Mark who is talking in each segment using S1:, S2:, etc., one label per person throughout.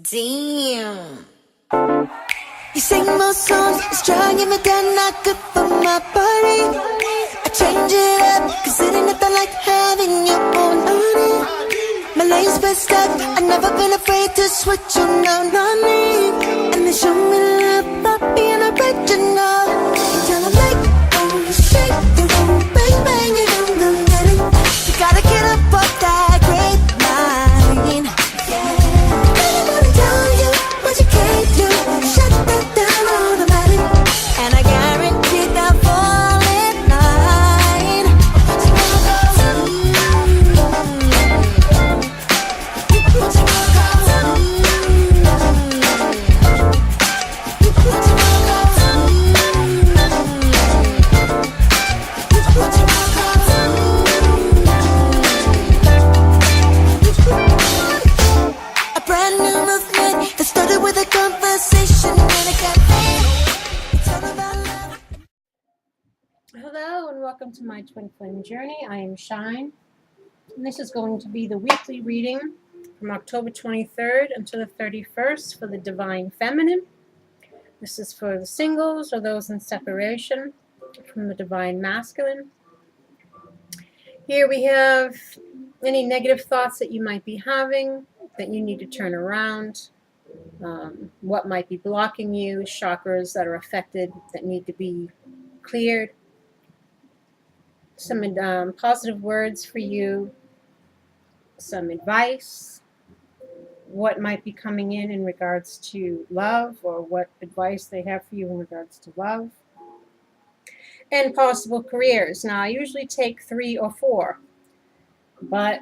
S1: Damn. You sing more songs, it's dragging me down, not good for my body. I change it up, cause it ain't nothing like having your own money. My lane's best up, I've never been afraid to switch around on me. And they show me love for being original. Until I make you shake, you won't bang bang, you don't get it. You gotta get up off that grapevine. You can't do, shut that down automatic. And I guarantee they'll fall in line. A brand new movement that started with a conversation in a cafe. It's all about love.
S2: Hello and welcome to my Twin Flame Journey. I am Shine, and this is going to be the weekly reading from October 23rd until the 31st for the Divine Feminine. This is for the singles or those in separation from the Divine Masculine. Here we have any negative thoughts that you might be having that you need to turn around. What might be blocking you, chakras that are affected that need to be cleared. Some positive words for you, some advice, what might be coming in regards to love, or what advice they have for you in regards to love, and possible careers. Now, I usually take 3 or 4, but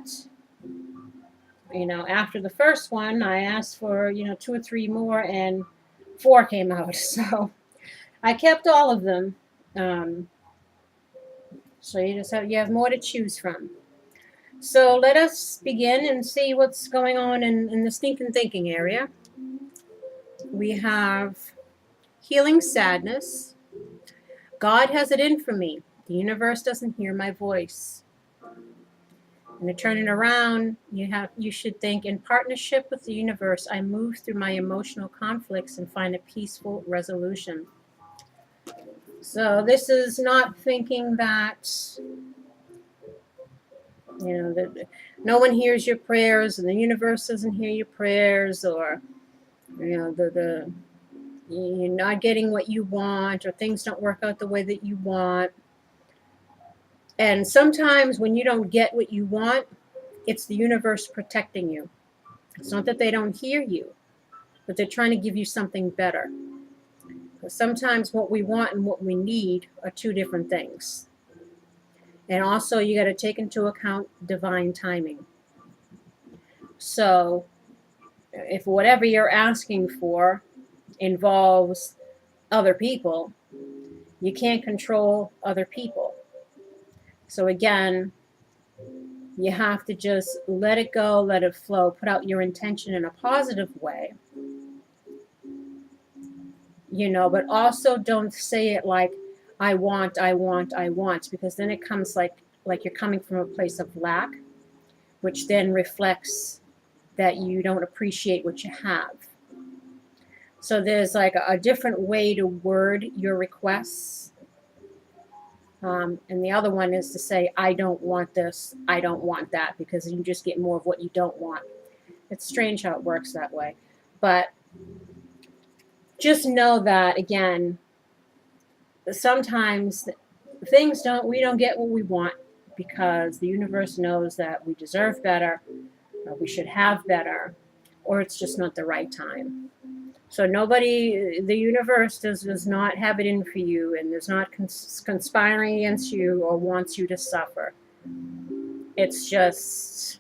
S2: after the first one, I asked for 2 or 3 more, and 4 came out. So I kept all of them. So you have more to choose from. So let us begin and see what's going on in the stinking thinking area. We have healing sadness. God has it in for me. The universe doesn't hear my voice. And to turn it around, you should think, in partnership with the universe, I move through my emotional conflicts and find a peaceful resolution. So this is not thinking that that no one hears your prayers and the universe doesn't hear your prayers, or you're not getting what you want, or things don't work out the way that you want. And sometimes when you don't get what you want, it's the universe protecting you. It's not that they don't hear you, but they're trying to give you something better. Because sometimes what we want and what we need are 2 different things. And also you got to take into account divine timing. So if whatever you're asking for involves other people, you can't control other people. So again, you have to just let it go, let it flow, put out your intention in a positive way. But also don't say it like, I want, because then it comes like you're coming from a place of lack, which then reflects that you don't appreciate what you have. So there's like a different way to word your requests. And the other one is to say, I don't want this, I don't want that, because you just get more of what you don't want. It's strange how it works that way. But just know that, again, sometimes we don't get what we want because the universe knows that we deserve better, or we should have better, or it's just not the right time. So the universe does not have it in for you, and is not conspiring against you or wants you to suffer. It's just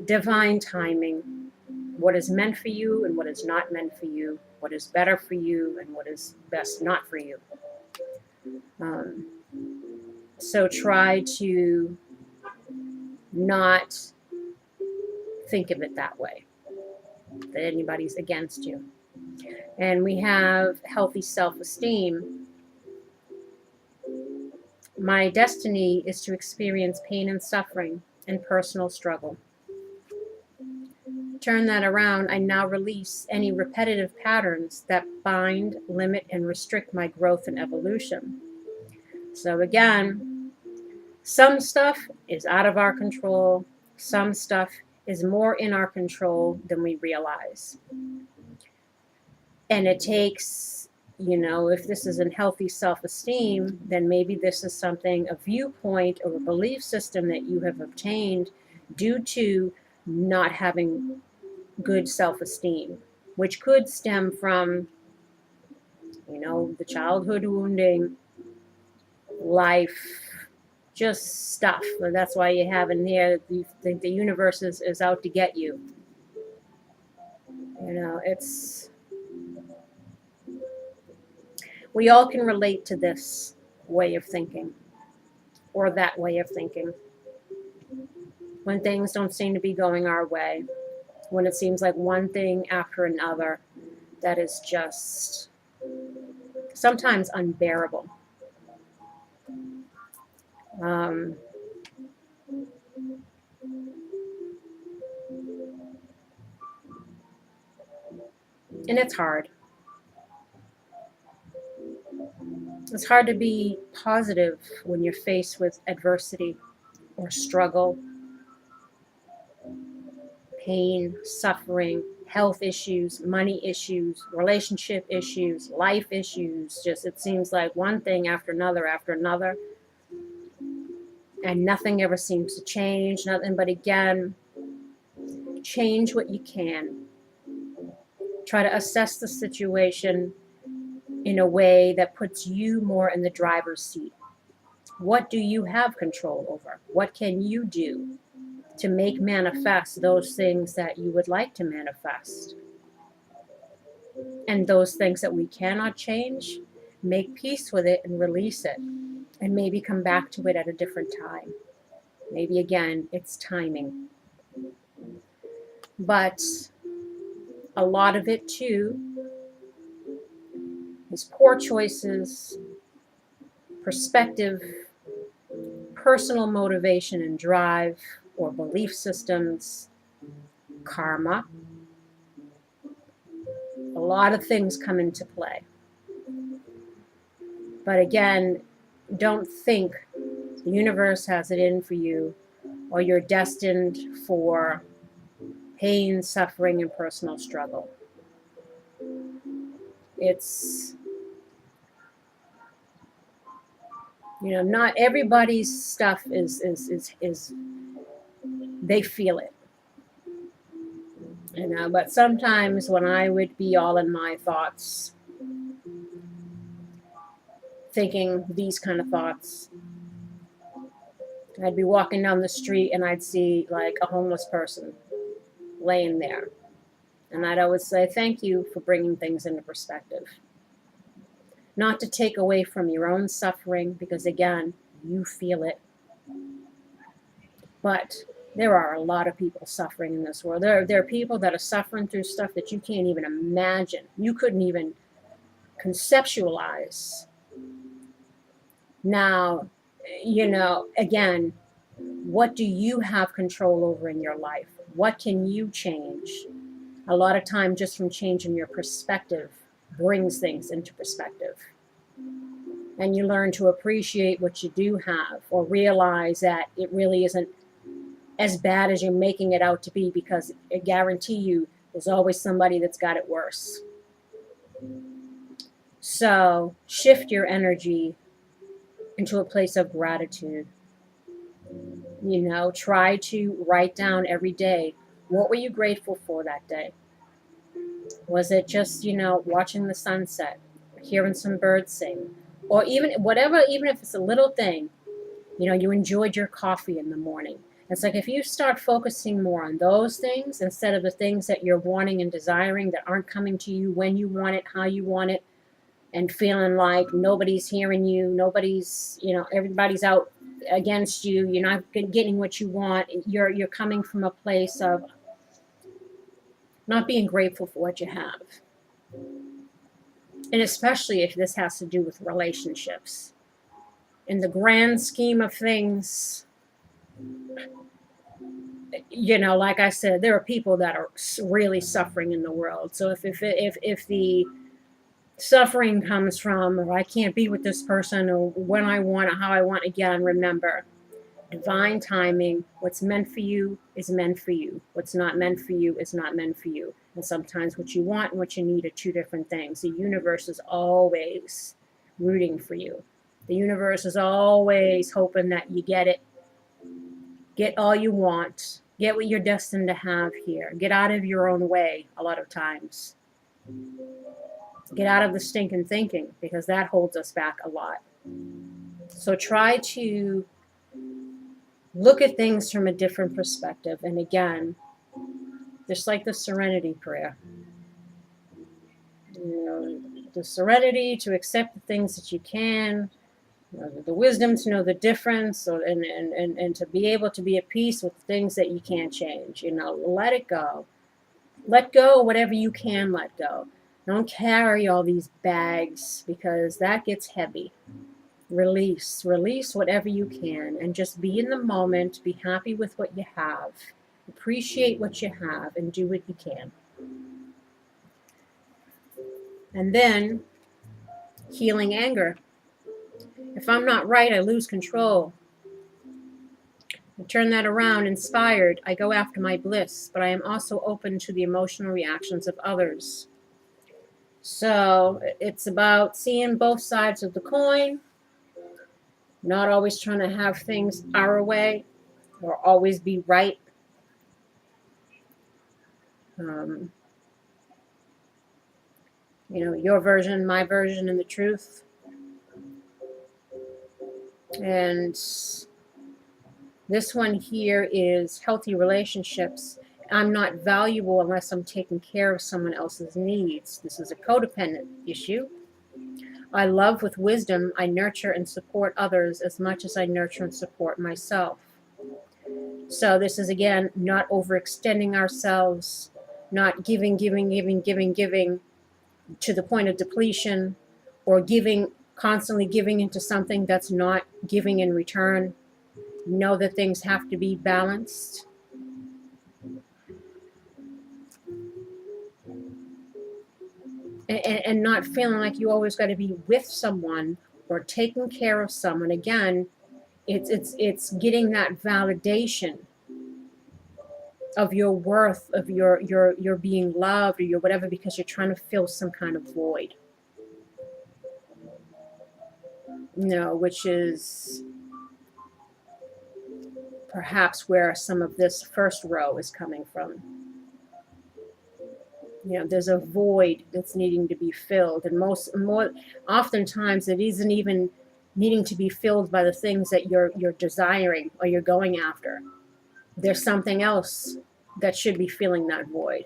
S2: divine timing. What is meant for you and what is not meant for you. What is better for you and what is best not for you. So try to not think of it that way, that anybody's against you. And we have healthy self-esteem. My destiny is to experience pain and suffering and personal struggle. turn that around. I now release any repetitive patterns that bind, limit, and restrict my growth and evolution. So again, some stuff is out of our control. Some stuff is more in our control than we realize. And it takes, if this is unhealthy self-esteem, then maybe this is something, a viewpoint or a belief system that you have obtained due to not having good self-esteem, which could stem from, the childhood wounding, life, just stuff. And that's why you have in here, you think the universe is out to get you. We all can relate to this way of thinking or that way of thinking. When things don't seem to be going our way, when it seems like one thing after another that is just sometimes unbearable. And it's hard. It's hard to be positive when you're faced with adversity or struggle, pain, suffering, health issues, money issues, relationship issues, life issues. Just, it seems like one thing after another, and nothing ever seems to change. Nothing but, again, change what you can. Try to assess the situation in a way that puts you more in the driver's seat. What do you have control over? What can you do to make manifest those things that you would like to manifest? And those things that we cannot change, make peace with it and release it. And maybe come back to it at a different time. Maybe, again, it's timing. But a lot of it, too, is poor choices, perspective, personal motivation and drive, or belief systems, karma. A lot of things come into play. But again, don't think the universe has it in for you, or you're destined for pain, suffering, and personal struggle. It's, not everybody's stuff is they feel it. But sometimes when I would be all in my thoughts, thinking these kind of thoughts, I'd be walking down the street and I'd see like a homeless person laying there. And I'd always say, thank you for bringing things into perspective. Not to take away from your own suffering, because again, you feel it. But there are a lot of people suffering in this world. There are people that are suffering through stuff that you can't even imagine. You couldn't even conceptualize. Now, again, what do you have control over in your life? What can you change? A lot of time, just from changing your perspective brings things into perspective. And you learn to appreciate what you do have, or realize that it really isn't as bad as you're making it out to be, because I guarantee you there's always somebody that's got it worse. So shift your energy into a place of gratitude. Try to write down every day, what were you grateful for that day? Was it just, watching the sunset, hearing some birds sing, or even if it's a little thing, you enjoyed your coffee in the morning. It's like if you start focusing more on those things instead of the things that you're wanting and desiring that aren't coming to you when you want it, how you want it, and feeling like nobody's hearing you, nobody's, everybody's out against you, you're not getting what you want, you're coming from a place of not being grateful for what you have. And especially if this has to do with relationships. In the grand scheme of things, you know, like I said, there are people that are really suffering in the world. So if the suffering comes from, or I can't be with this person, or when I want or how I want, again, remember, divine timing. What's meant for you is meant for you. What's not meant for you is not meant for you. And sometimes what you want and what you need are two different things. The universe is always rooting for you. The universe is always hoping that you get it. Get all you want. Get what you're destined to have here. Get out of your own way a lot of times. Get out of the stinking thinking, because that holds us back a lot. So try to look at things from a different perspective. And again, just like the serenity prayer, you know, the serenity to accept the things that you can, you know, the wisdom to know the difference, and to be able to be at peace with things that you can't change. You know, let it go. Let go whatever you can let go. Don't carry all these bags, because that gets heavy. Release whatever you can, and just be in the moment. Be happy with what you have. Appreciate what you have, and do what you can. And then, healing anger. If I'm not right, I lose control. I turn that around. Inspired, I go after my bliss, but I am also open to the emotional reactions of others. So it's about seeing both sides of the coin, not always trying to have things our way or always be right. You know, your version, my version, and the truth. And this one here is healthy relationships. I'm not valuable unless I'm taking care of someone else's needs. This is a codependent issue. I love with wisdom. I nurture and support others as much as I nurture and support myself. So this is, again, not overextending ourselves, not giving to the point of depletion, or constantly giving into something that's not giving in return. Know that things have to be balanced. And not feeling like you always got to be with someone or taking care of someone. Again, it's getting that validation of your worth, of your being loved, or your whatever, because you're trying to fill some kind of void. No, which is perhaps where some of this first row is coming from. You know, there's a void that's needing to be filled, and oftentimes it isn't even needing to be filled by the things that you're desiring or you're going after. There's something else that should be filling that void,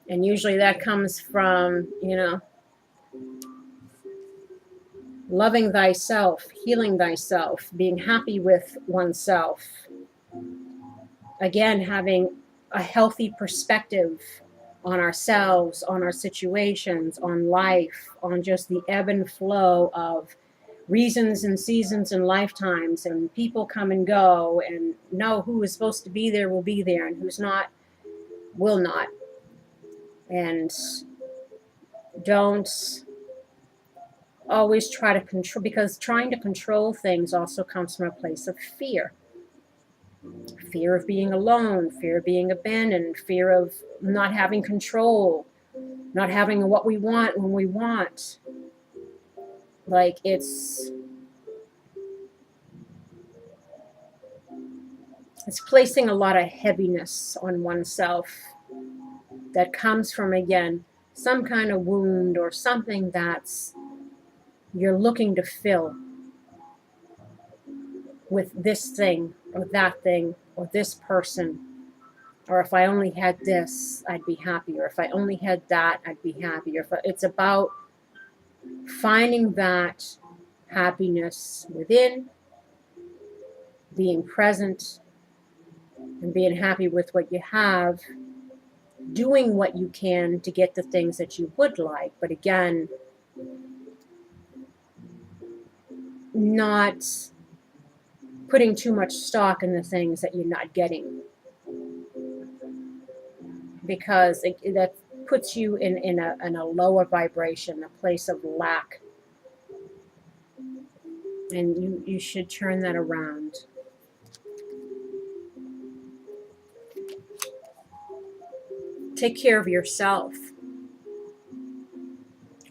S2: and usually that comes from, you know, loving thyself, healing thyself, being happy with oneself. Again, having a healthy perspective on ourselves, on our situations, on life, on just the ebb and flow of reasons and seasons and lifetimes, and people come and go, and know who is supposed to be there will be there, and who's not will not. And don't always try to control, because trying to control things also comes from a place of fear. Fear of being alone, fear of being abandoned, fear of not having control, not having what we want when we want. Like, it's placing a lot of heaviness on oneself that comes from, again, some kind of wound or something that's you're looking to fill with this thing or that thing or this person. Or if I only had this, I'd be happy. Or if I only had that, I'd be happy. Or it's about finding that happiness within, being present, and being happy with what you have, doing what you can to get the things that you would like. But again, not putting too much stock in the things that you're not getting. because that puts you in a lower vibration, a place of lack. And you should turn that around. Take care of yourself.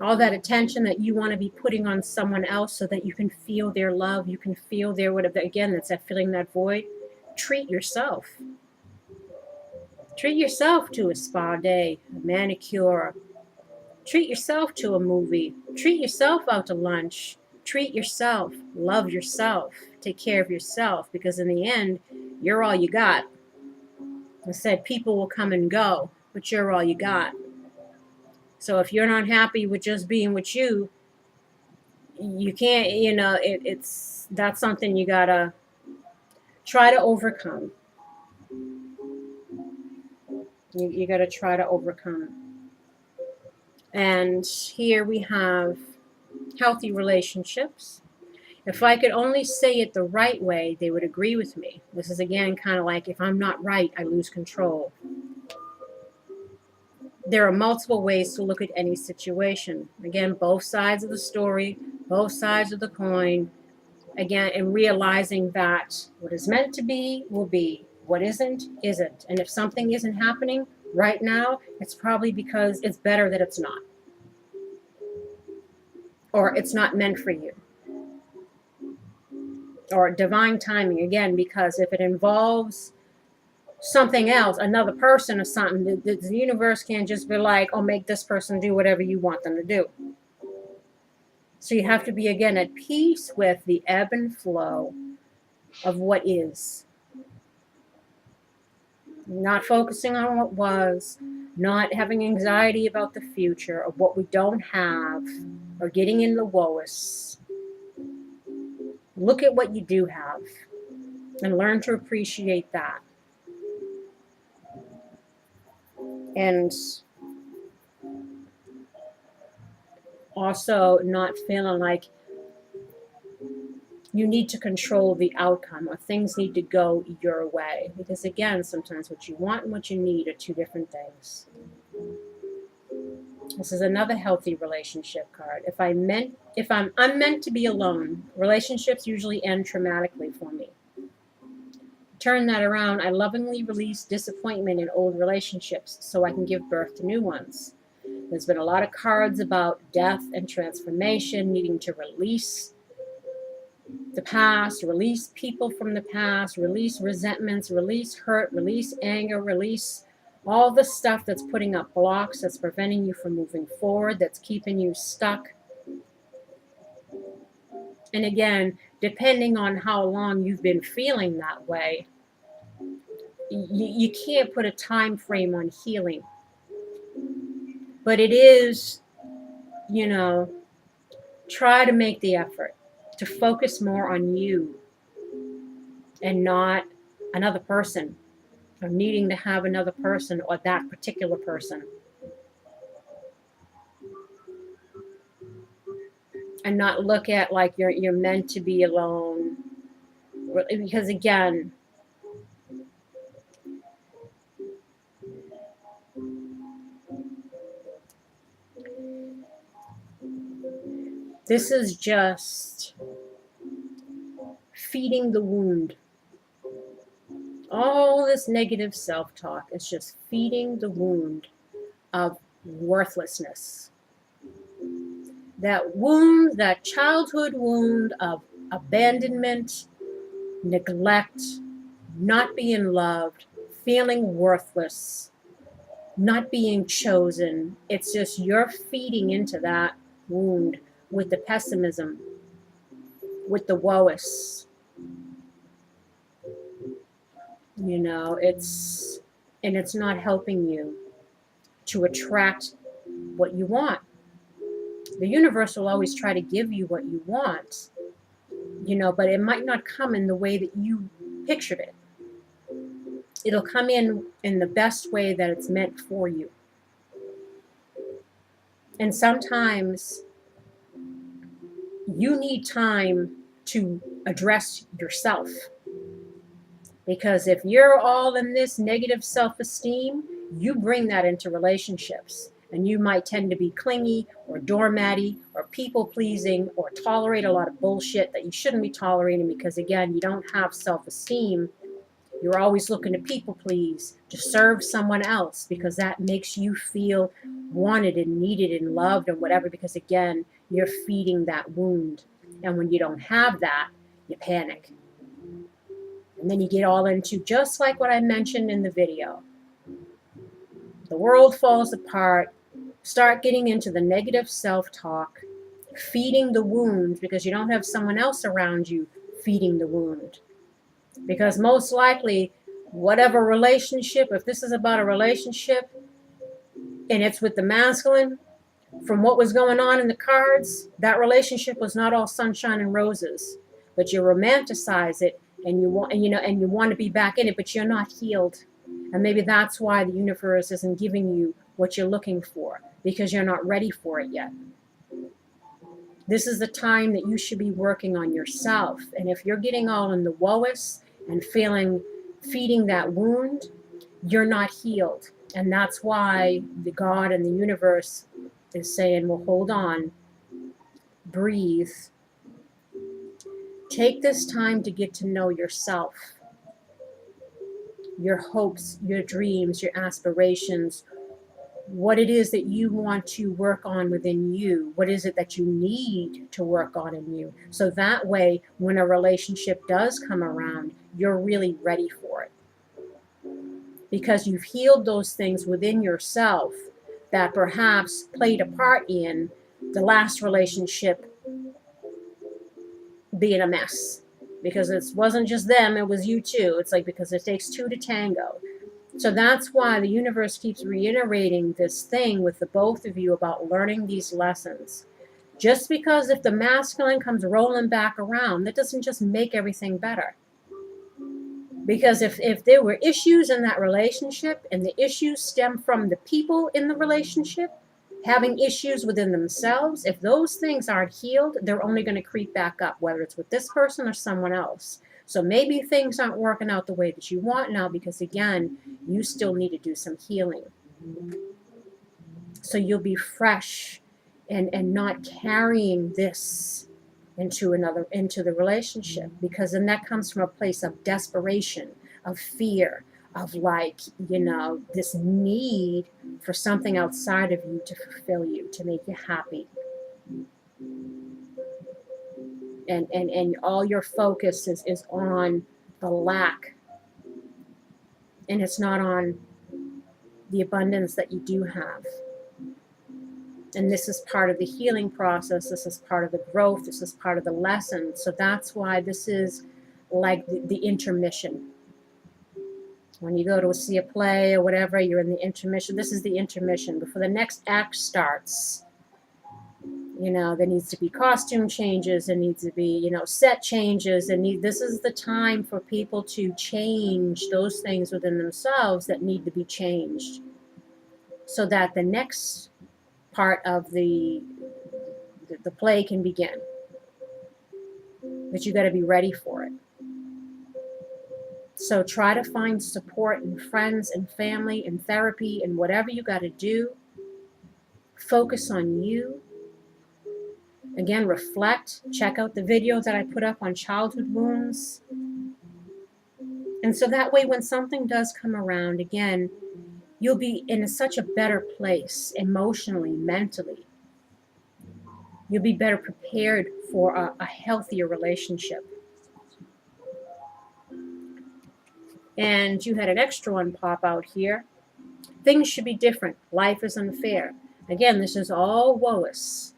S2: All that attention that you want to be putting on someone else so that you can feel their love, you can feel their whatever. Again, that's that filling that void. Treat yourself. Treat yourself to a spa day, a manicure. Treat yourself to a movie. Treat yourself out to lunch. Treat yourself. Love yourself. Take care of yourself, because in the end, you're all you got. I said people will come and go, but you're all you got. So if you're not happy with just being with you, you can't, that's something you gotta try to overcome. You gotta try to overcome. And here we have healthy relationships. If I could only say it the right way, they would agree with me. This is again kind of like, if I'm not right, I lose control. There are multiple ways to look at any situation. Again, both sides of the story, both sides of the coin. Again, and realizing that what is meant to be will be. What isn't, isn't. And if something isn't happening right now, it's probably because it's better that it's not. Or it's not meant for you. Or divine timing, again, because if it involves something else, another person or something, the universe can't just be like, oh, make this person do whatever you want them to do. So you have to be, again, at peace with the ebb and flow of what is. Not focusing on what was, not having anxiety about the future, or what we don't have, or getting in the woes. Look at what you do have and learn to appreciate that. And also not feeling like you need to control the outcome or things need to go your way. Because again, sometimes what you want and what you need are two different things. This is another healthy relationship card. If I'm unmeant to be alone, relationships usually end traumatically for me. Turn that around. I lovingly release disappointment in old relationships so I can give birth to new ones. There's been a lot of cards about death and transformation, needing to release the past, release people from the past, release resentments, release hurt, release anger, release all the stuff that's putting up blocks, that's preventing you from moving forward, that's keeping you stuck. And again, depending on how long you've been feeling that way, you can't put a time frame on healing. But it is, try to make the effort to focus more on you and not another person, or needing to have another person or that particular person. And not look at like you're meant to be alone. Because again, this is just feeding the wound. All this negative self-talk is just feeding the wound of worthlessness. That wound, that childhood wound of abandonment, neglect, not being loved, feeling worthless, not being chosen. It's just you're feeding into that wound with the pessimism, with the woe-is. It's not helping you to attract what you want. The universe will always try to give you what you want, but it might not come in the way that you pictured it. It'll come in the best way that it's meant for you. And sometimes you need time to address yourself. Because if you're all in this negative self-esteem, you bring that into relationships. And you might tend to be clingy or doormatty or people-pleasing or tolerate a lot of bullshit that you shouldn't be tolerating because, again, you don't have self-esteem. You're always looking to people-please, to serve someone else because that makes you feel wanted and needed and loved and whatever because, again, you're feeding that wound. And when you don't have that, you panic. And then you get all into, just like what I mentioned in the video, the world falls apart. Start getting into the negative self-talk, feeding the wound because you don't have someone else around you feeding the wound. Because most likely, whatever relationship, if this is about a relationship and it's with the masculine, from what was going on in the cards, that relationship was not all sunshine and roses. But you romanticize it and you want to be back in it, but you're not healed. And maybe that's why the universe isn't giving you what you're looking for, because you're not ready for it yet. This is the time that you should be working on yourself. And if you're getting all in the woes and feeding that wound, you're not healed. And that's why the God and the universe is saying, well, hold on, breathe. Take this time to get to know yourself, your hopes, your dreams, your aspirations, what it is that you want to work on within you. What is it that you need to work on in you? So that way, when a relationship does come around, you're really ready for it. Because you've healed those things within yourself that perhaps played a part in the last relationship being a mess. Because it wasn't just them, it was you too. It's like, because it takes two to tango. So that's why the universe keeps reiterating this thing with the both of you about learning these lessons. Just because if the masculine comes rolling back around, that doesn't just make everything better. Because if there were issues in that relationship and the issues stem from the people in the relationship having issues within themselves, if those things aren't healed, they're only going to creep back up, whether it's with this person or someone else. So maybe things aren't working out the way that you want now because, again, you still need to do some healing. So you'll be fresh and not carrying this into the relationship, because then that comes from a place of desperation, of fear, of this need for something outside of you to fulfill you, to make you happy. And all your focus is on the lack, and it's not on the abundance that you do have. And this is part of the healing process. This is part of the growth. This is part of the lesson. So that's why this is like the intermission. When you go to see a play or whatever, you're in the intermission. This is the intermission before the next act starts. There needs to be costume changes. There needs to be, set changes. This is the time for people to change those things within themselves that need to be changed, so that the next part of the play can begin. But you got to be ready for it. So try to find support in friends and family and therapy and whatever you got to do. Focus on you. Again, reflect. Check out the video that I put up on childhood wounds. And so that way, when something does come around, again, you'll be in such a better place emotionally, mentally. You'll be better prepared for a healthier relationship. And you had an extra one pop out here. Things should be different. Life is unfair. Again, this is all woes.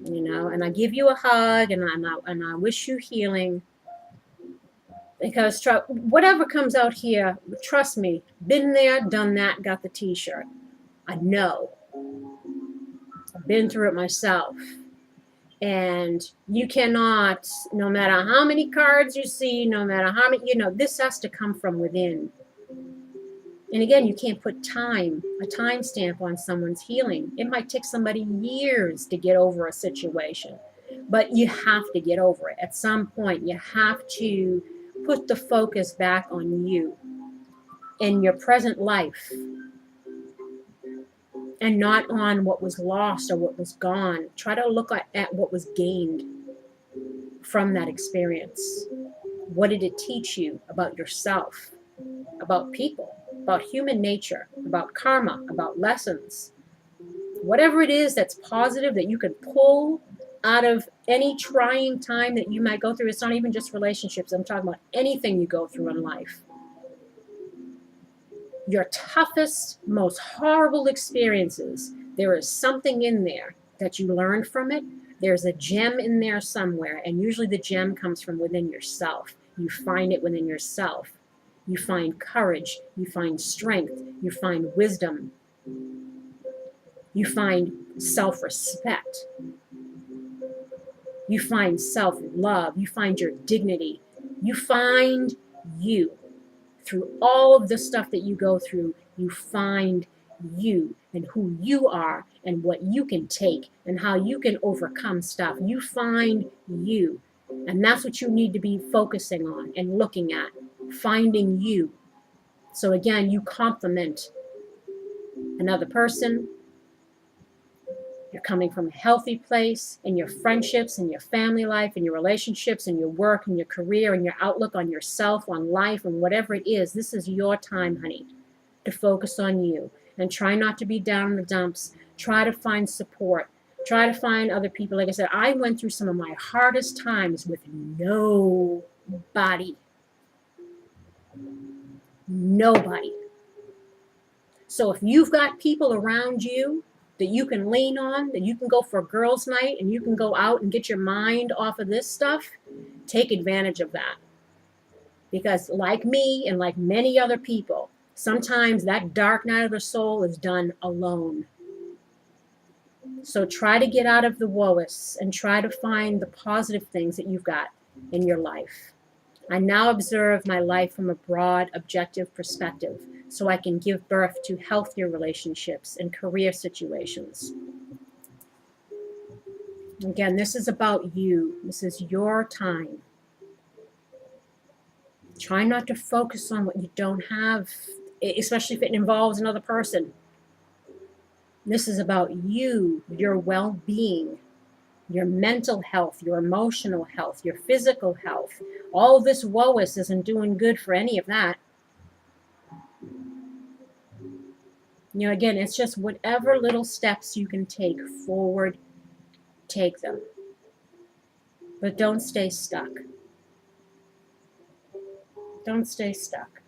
S2: And I give you a hug and I wish you healing. Because whatever comes out here, trust me, been there, done that, got the t-shirt. I know. I've been through it myself. And you cannot, no matter how many cards you see, no matter how many, this has to come from within. And again, you can't put a time stamp on someone's healing. It might take somebody years to get over a situation, but you have to get over it. At some point, you have to put the focus back on you in your present life and not on what was lost or what was gone. Try to look at what was gained from that experience. What did it teach you about yourself, about people, about human nature, about karma, about lessons? Whatever it is that's positive that you can pull out of any trying time that you might go through. It's not even just relationships. I'm talking about anything you go through in life. Your toughest, most horrible experiences, there is something in there that you learned from it. There's a gem in there somewhere, and usually the gem comes from within yourself. You find it within yourself. You find courage. You find strength. You find wisdom. You find self-respect. You find self-love. You find your dignity. You find you. Through all of the stuff that you go through, you find you and who you are and what you can take and how you can overcome stuff. You find you. And that's what you need to be focusing on and looking at, finding you. So again, you complement another person. You're coming from a healthy place in your friendships, in your family life, in your relationships, in your work, in your career, in your outlook on yourself, on life, and whatever it is. This is your time, honey, to focus on you. And try not to be down in the dumps. Try to find support. Try to find other people. Like I said, I went through some of my hardest times with nobody. Nobody. So if you've got people around you that you can lean on, that you can go for a girls' night and you can go out and get your mind off of this stuff, take advantage of that. Because like me and like many other people, sometimes that dark night of the soul is done alone. So try to get out of the woes and try to find the positive things that you've got in your life. I now observe my life from a broad, objective perspective, so I can give birth to healthier relationships and career situations. Again, this is about you. This is your time. Try not to focus on what you don't have, especially if it involves another person. This is about you, your well-being, your mental health, your emotional health, your physical health. All this woe-is isn't doing good for any of that. You know, again, it's just whatever little steps you can take forward, take them. But don't stay stuck. Don't stay stuck.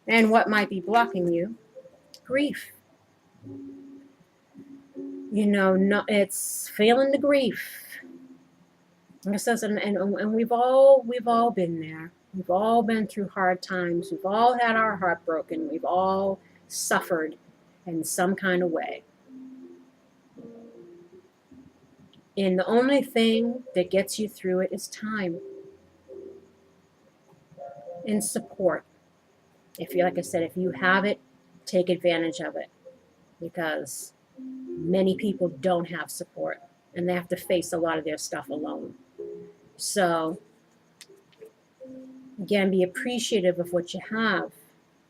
S2: And what might be blocking you? Grief. You know, it's feeling the grief. Like I said, and we've all been there. We've all been through hard times. We've all had our heart broken. We've all suffered in some kind of way. And the only thing that gets you through it is time and support. If you, like I said, if you have it, take advantage of it, because many people don't have support and they have to face a lot of their stuff alone. So again, be appreciative of what you have.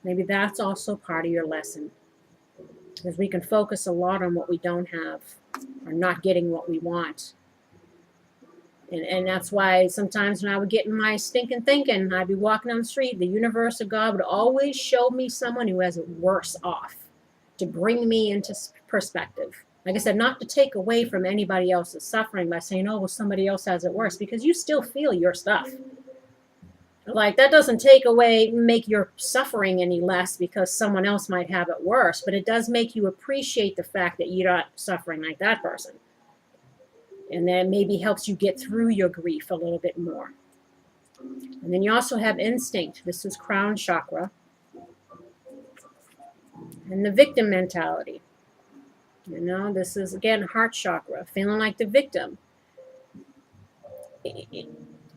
S2: Maybe that's also part of your lesson, because we can focus a lot on what we don't have or not getting what we want. And that's why sometimes when I would get in my stinking thinking, I'd be walking down the street, the universe or God would always show me someone who has it worse off to bring me into perspective. Like I said, not to take away from anybody else's suffering by saying, oh, well, somebody else has it worse, because you still feel your stuff. Like, that doesn't make your suffering any less because someone else might have it worse, but it does make you appreciate the fact that you're not suffering like that person. And then maybe helps you get through your grief a little bit more. And then you also have instinct. This is crown chakra. And the victim mentality. You know, this is, again, heart chakra, feeling like the victim.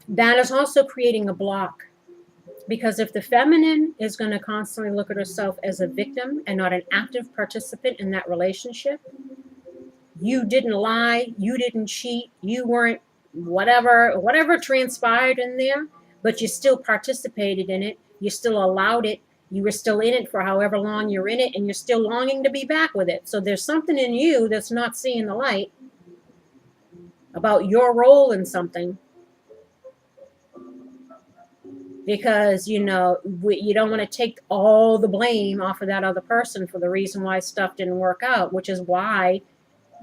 S2: That is also creating a block. Because if the feminine is going to constantly look at herself as a victim and not an active participant in that relationship, you didn't lie, you didn't cheat, you weren't whatever transpired in there, but you still participated in it. You still allowed it. You were still in it for however long you're in it, and you're still longing to be back with it. So there's something in you that's not seeing the light about your role in something, because, you know, you don't want to take all the blame off of that other person for the reason why stuff didn't work out, which is why,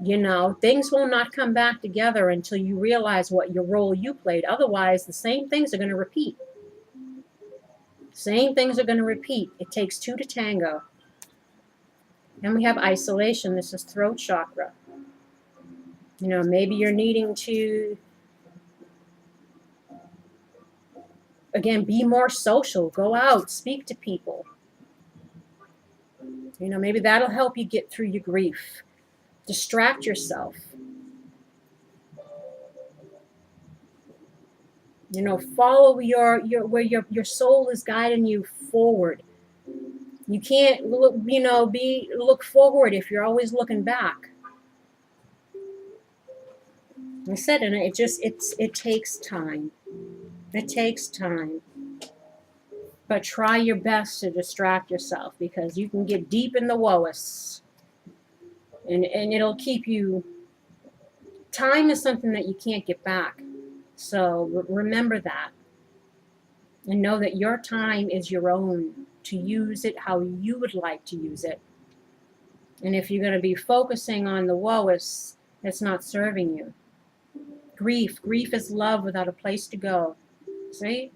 S2: you know, things will not come back together until you realize what your role you played. Otherwise, the same things are going to repeat. Same things are going to repeat. It takes two to tango. Then we have isolation. This is throat chakra. You know, maybe you're needing to, again, be more social. Go out, speak to people. You know, maybe that'll help you get through your grief. Distract yourself. You know, follow where your soul is guiding you forward. You can't look, you know, look forward if you're always looking back. I said, and it takes time. It takes time. But try your best to distract yourself, because you can get deep in the woes, and it'll keep you. Time is something that you can't get back. So remember that, and know that your time is your own, to use it how you would like to use it. And if you're going to be focusing on the woes, it's not serving you. Grief is love without a place to go. See?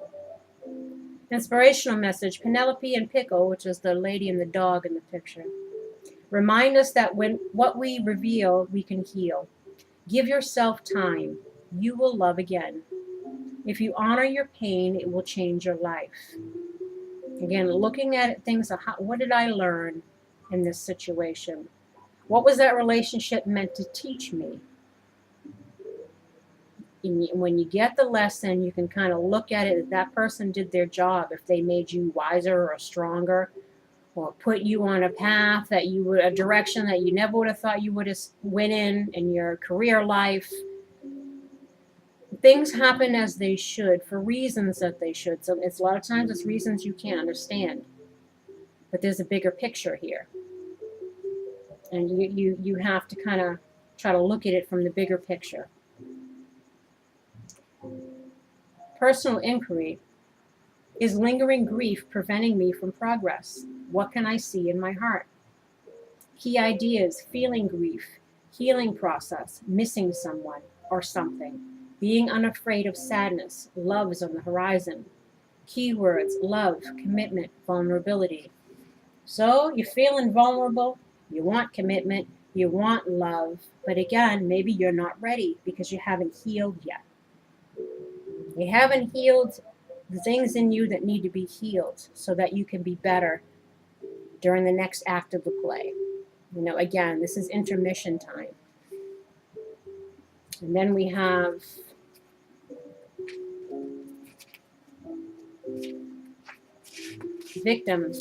S2: Inspirational message, Penelope and Pickle, which is the lady and the dog in the picture. Remind us that when what we reveal, we can heal. Give yourself time. You will love again. If you honor your pain, it will change your life. Again, looking at it, things, what did I learn in this situation? What was that relationship meant to teach me? And when you get the lesson, you can kind of look at it, if that person did their job, if they made you wiser or stronger, or put you on a path that you would, a direction that you never would have thought you would have went in your career life. Things happen as they should, for reasons that they should. So it's a lot of times it's reasons you can't understand. But there's a bigger picture here. And you have to kind of try to look at it from the bigger picture. Personal inquiry. Is lingering grief preventing me from progress? What can I see in my heart? Key ideas: feeling grief, healing process, missing someone or something, being unafraid of sadness, love is on the horizon. Keywords: love, commitment, vulnerability. So you're feeling vulnerable, you want commitment, you want love, but again, maybe you're not ready because you haven't healed yet. You haven't healed the things in you that need to be healed so that you can be better during the next act of the play. You know, again, this is intermission time. And then we have victim.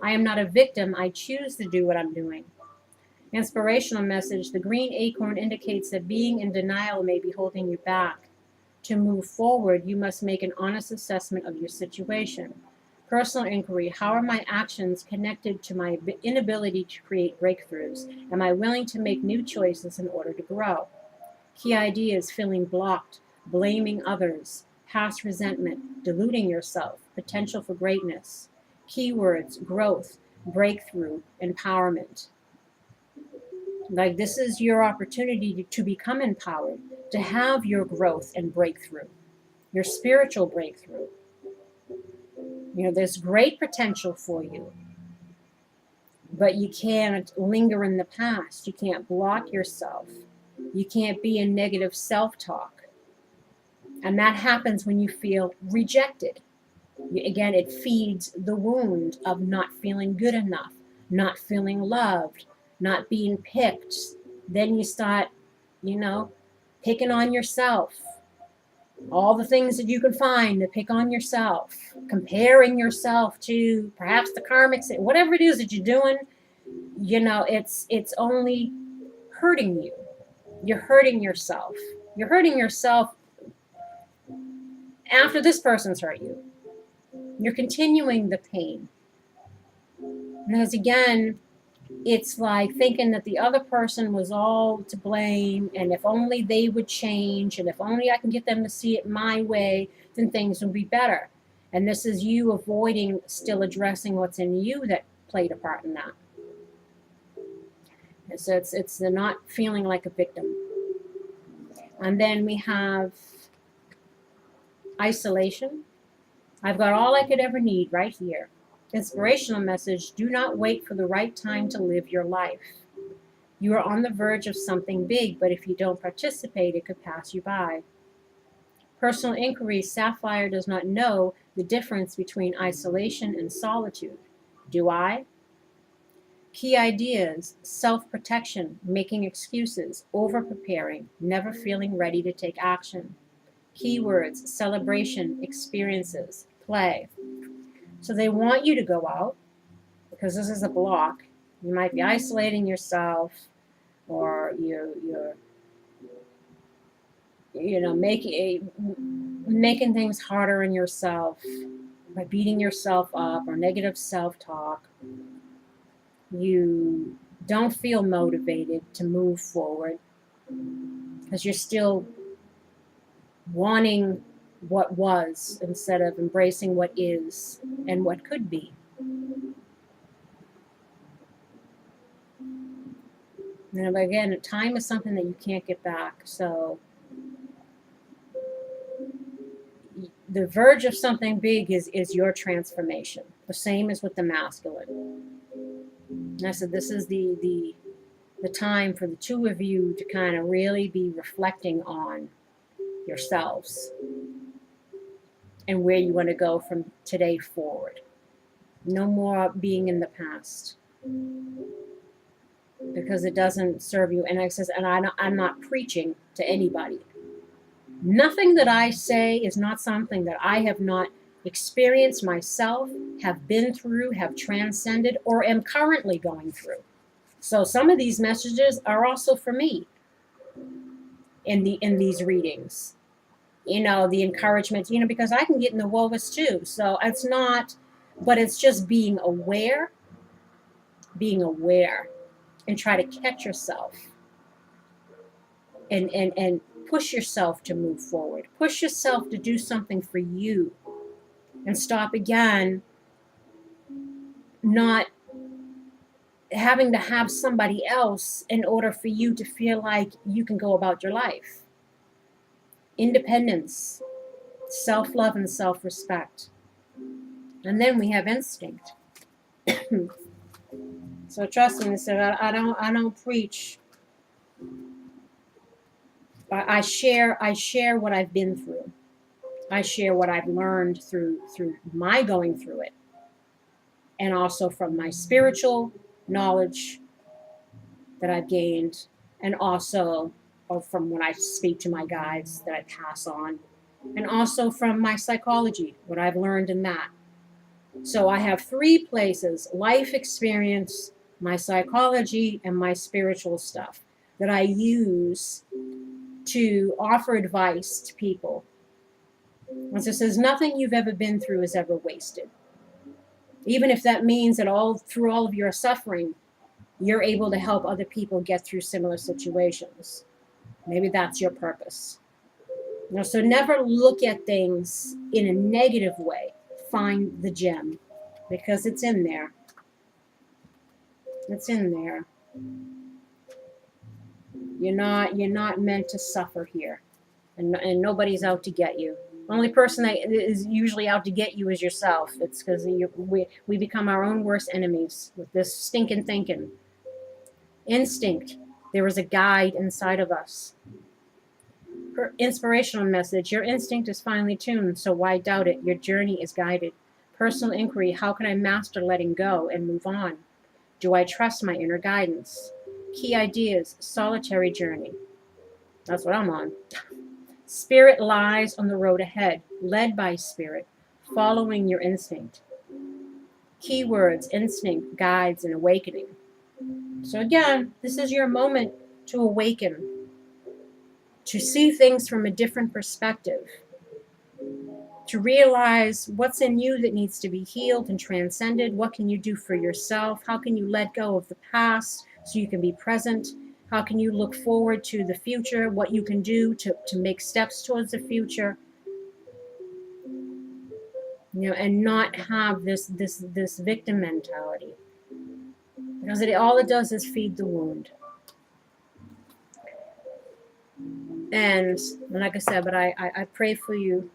S2: I am not a victim. I choose to do what I'm doing. Inspirational message. The green acorn indicates that being in denial may be holding you back. To move forward, you must make an honest assessment of your situation. Personal inquiry. How are my actions connected to my inability to create breakthroughs? Am I willing to make new choices in order to grow? Key ideas: feeling blocked, blaming others, past resentment, deluding yourself, potential for greatness. Keywords: growth, breakthrough, empowerment. Like, this is your opportunity to become empowered, to have your growth and breakthrough, your spiritual breakthrough. You know, there's great potential for you, but you can't linger in the past. You can't block yourself. You can't be in negative self-talk. And that happens when you feel rejected. Again, it feeds the wound of not feeling good enough, not feeling loved, not being picked. Then you start, you know, picking on yourself. All the things that you can find to pick on yourself, comparing yourself to perhaps the karmics, whatever it is that you're doing, you know, it's only hurting you. You're hurting yourself. You're hurting yourself after this person's hurt you. You're continuing the pain. Because again, it's like thinking that the other person was all to blame, and if only they would change, and if only I can get them to see it my way, then things will be better. And this is you avoiding still addressing what's in you that played a part in that. And so it's the not feeling like a victim. And then we have isolation. I've got all I could ever need right here. Inspirational message, do not wait for the right time to live your life. You are on the verge of something big, but if you don't participate, it could pass you by. Personal inquiry, Sapphire does not know the difference between isolation and solitude. Do I? Key ideas, self-protection, making excuses, over-preparing, never feeling ready to take action. Keywords, celebration, experiences, play. So they want you to go out because this is a block. You might be isolating yourself, or you're making things harder on yourself by beating yourself up or negative self-talk. You don't feel motivated to move forward because you're still wanting what was instead of embracing what is and what could be. And again, time is something that you can't get back. So the verge of something big is your transformation. The same as with the masculine. And I said this is the time for the two of you to kind of really be reflecting on yourselves and where you want to go from today forward. No more being in the past, because it doesn't serve you. And I'm not preaching to anybody. Nothing that I say is not something that I have not experienced myself, have been through, have transcended, or am currently going through. So some of these messages are also for me in these readings. The encouragement, because I can get in the woes too. So it's not, but it's just being aware, and try to catch yourself and push yourself to move forward. Push yourself to do something for you and stop again not having to have somebody else in order for you to feel like you can go about your life. Independence, self-love, and self-respect. And then we have instinct. So trust me, I don't preach. I share what I've been through. I share what I've learned through my going through it. And also from my spiritual knowledge that I've gained, and also from when I speak to my guides that I pass on, and also from my psychology, what I've learned in that. So I have 3 places: life experience, my psychology, and my spiritual stuff that I use to offer advice to people. And so it says nothing you've ever been through is ever wasted. Even if that means that through all of your suffering, you're able to help other people get through similar situations. Maybe that's your purpose. So never look at things in a negative way. Find the gem, because it's in there. It's in there. You're not meant to suffer here, and nobody's out to get you. The only person that is usually out to get you is yourself. It's because we become our own worst enemies with this stinking thinking. Instinct. There is a guide inside of us. Inspirational message. Your instinct is finely tuned, so why doubt it? Your journey is guided. Personal inquiry. How can I master letting go and move on? Do I trust my inner guidance? Key ideas. Solitary journey. That's what I'm on. Spirit lies on the road ahead, led by spirit, following your instinct. Keywords: instinct, guides, and awakening. So again, this is your moment to awaken, to see things from a different perspective, to realize what's in you that needs to be healed and transcended. What can you do for yourself? How can you let go of the past so you can be present? How can you look forward to the future? What you can do to make steps towards the future? You know, and not have this victim mentality, because all it does is feed the wound. And like I said, but I pray for you.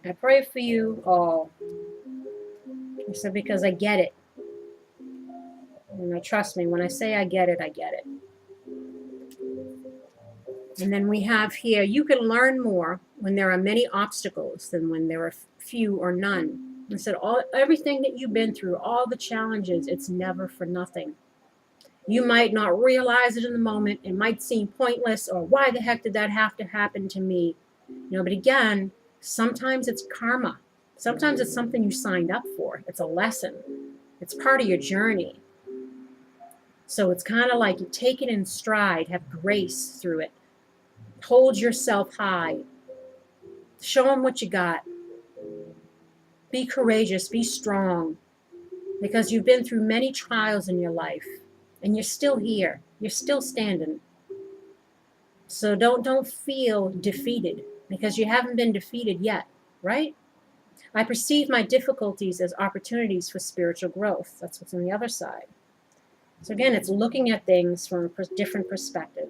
S2: I pray for you all. I said, because I get it. You know, trust me, when I say I get it, I get it. And then we have here, you can learn more when there are many obstacles than when there are few or none. I said, everything that you've been through, all the challenges, it's never for nothing. You might not realize it in the moment. It might seem pointless, or why the heck did that have to happen to me? You know, but again, sometimes it's karma. Sometimes it's something you signed up for. It's a lesson. It's part of your journey. So it's kind of like you take it in stride, have grace through it. Hold yourself high. Show them what you got. Be courageous, be strong, because you've been through many trials in your life, and you're still here. You're still standing. So don't feel defeated, because you haven't been defeated yet, right? I perceive my difficulties as opportunities for spiritual growth. That's what's on the other side. So again, it's looking at things from a different perspective.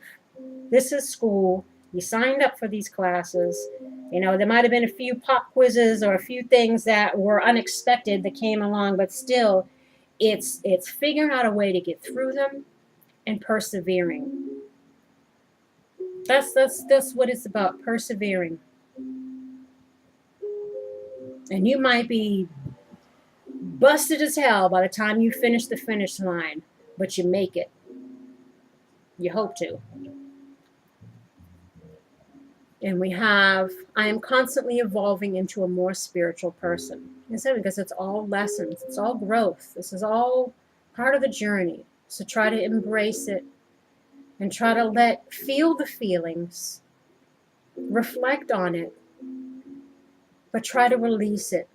S2: This is school. You signed up for these classes. You know, there might have been a few pop quizzes or a few things that were unexpected that came along, but still, it's figuring out a way to get through them and persevering. That's what it's about, persevering. And you might be busted as hell by the time you finish the finish line, but you make it. You hope to. And we have, I am constantly evolving into a more spiritual person. I said, because it's all lessons. It's all growth. This is all part of the journey. So try to embrace it and try to feel the feelings, reflect on it, but try to release it.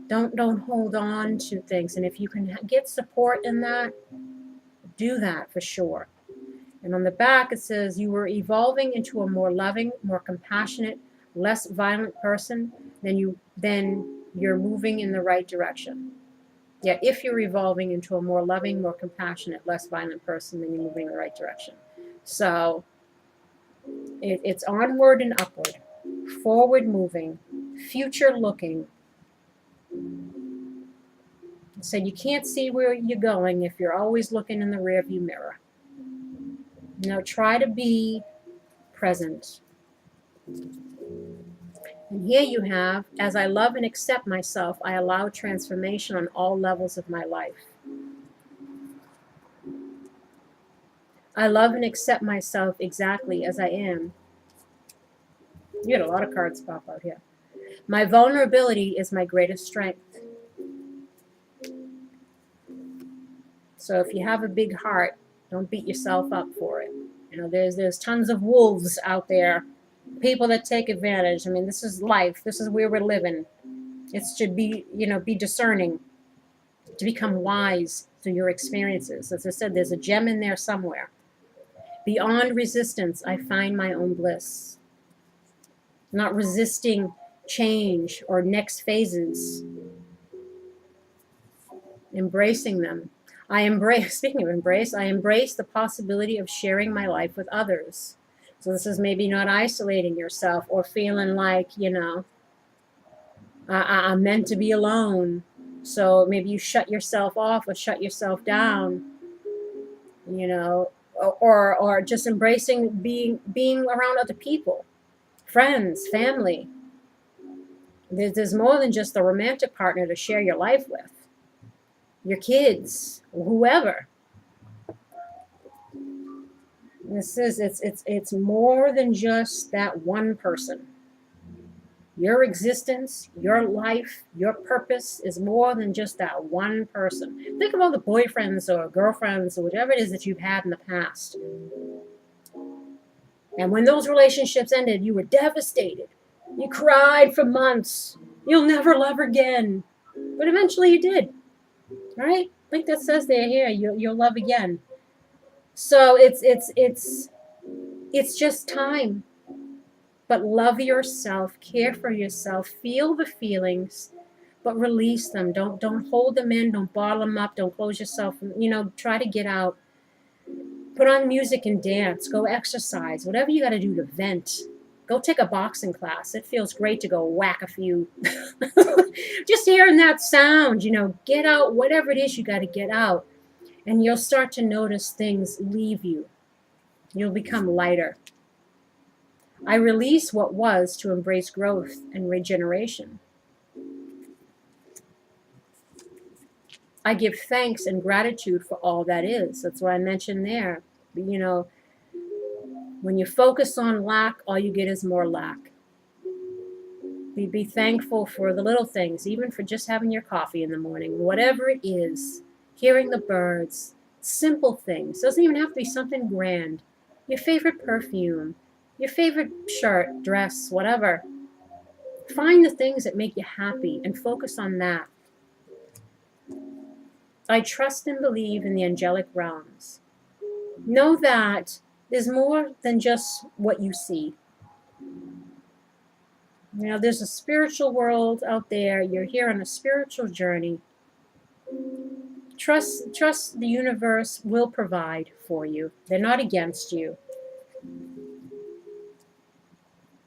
S2: Don't hold on to things. And if you can get support in that, do that for sure. And on the back, it says, you were evolving into a more loving, more compassionate, less violent person, then you're moving in the right direction. Yeah, if you're evolving into a more loving, more compassionate, less violent person, then you're moving in the right direction. So it's onward and upward, forward moving, future looking. So you can't see where you're going if you're always looking in the rearview mirror. You know, try to be present. And here you have, as I love and accept myself, I allow transformation on all levels of my life. I love and accept myself exactly as I am. You had a lot of cards pop out here. My vulnerability is my greatest strength. So if you have a big heart, don't beat yourself up for it. You know, there's tons of wolves out there, people that take advantage. I mean, this is life. This is where we're living. It's to be, be discerning, to become wise through your experiences. As I said, there's a gem in there somewhere. Beyond resistance, I find my own bliss. Not resisting change or next phases. Embracing them. Speaking of embrace, I embrace the possibility of sharing my life with others. So this is maybe not isolating yourself or feeling like, I'm meant to be alone. So maybe you shut yourself off or shut yourself down, or just embracing being around other people, friends, family. There's more than just the romantic partner to share your life with. Your kids, whoever. It's more than just that one person. Your existence, your life, your purpose is more than just that one person. Think of all the boyfriends or girlfriends or whatever it is that you've had in the past. And when those relationships ended, you were devastated. You cried for months. You'll never love again. But eventually you did. Right? Like that says there here, you'll love again. So it's just time. But love yourself, care for yourself, feel the feelings, but release them. Don't hold them in, don't bottle them up, don't close yourself. Try to get out. Put on music and dance, go exercise, whatever you got to do to vent. Go take a boxing class. It feels great to go whack a few. Just hearing that sound, get out whatever it is you got to get out. And you'll start to notice things leave you. You'll become lighter. I release what was to embrace growth and regeneration. I give thanks and gratitude for all that is. That's what I mentioned there. When you focus on lack, all you get is more lack. Be thankful for the little things, even for just having your coffee in the morning, whatever it is, hearing the birds, simple things. Doesn't even have to be something grand. Your favorite perfume, your favorite shirt, dress, whatever. Find the things that make you happy and focus on that. I trust and believe in the angelic realms. Know that there's more than just what you see. There's a spiritual world out there. You're here on a spiritual journey. Trust the universe will provide for you. They're not against you.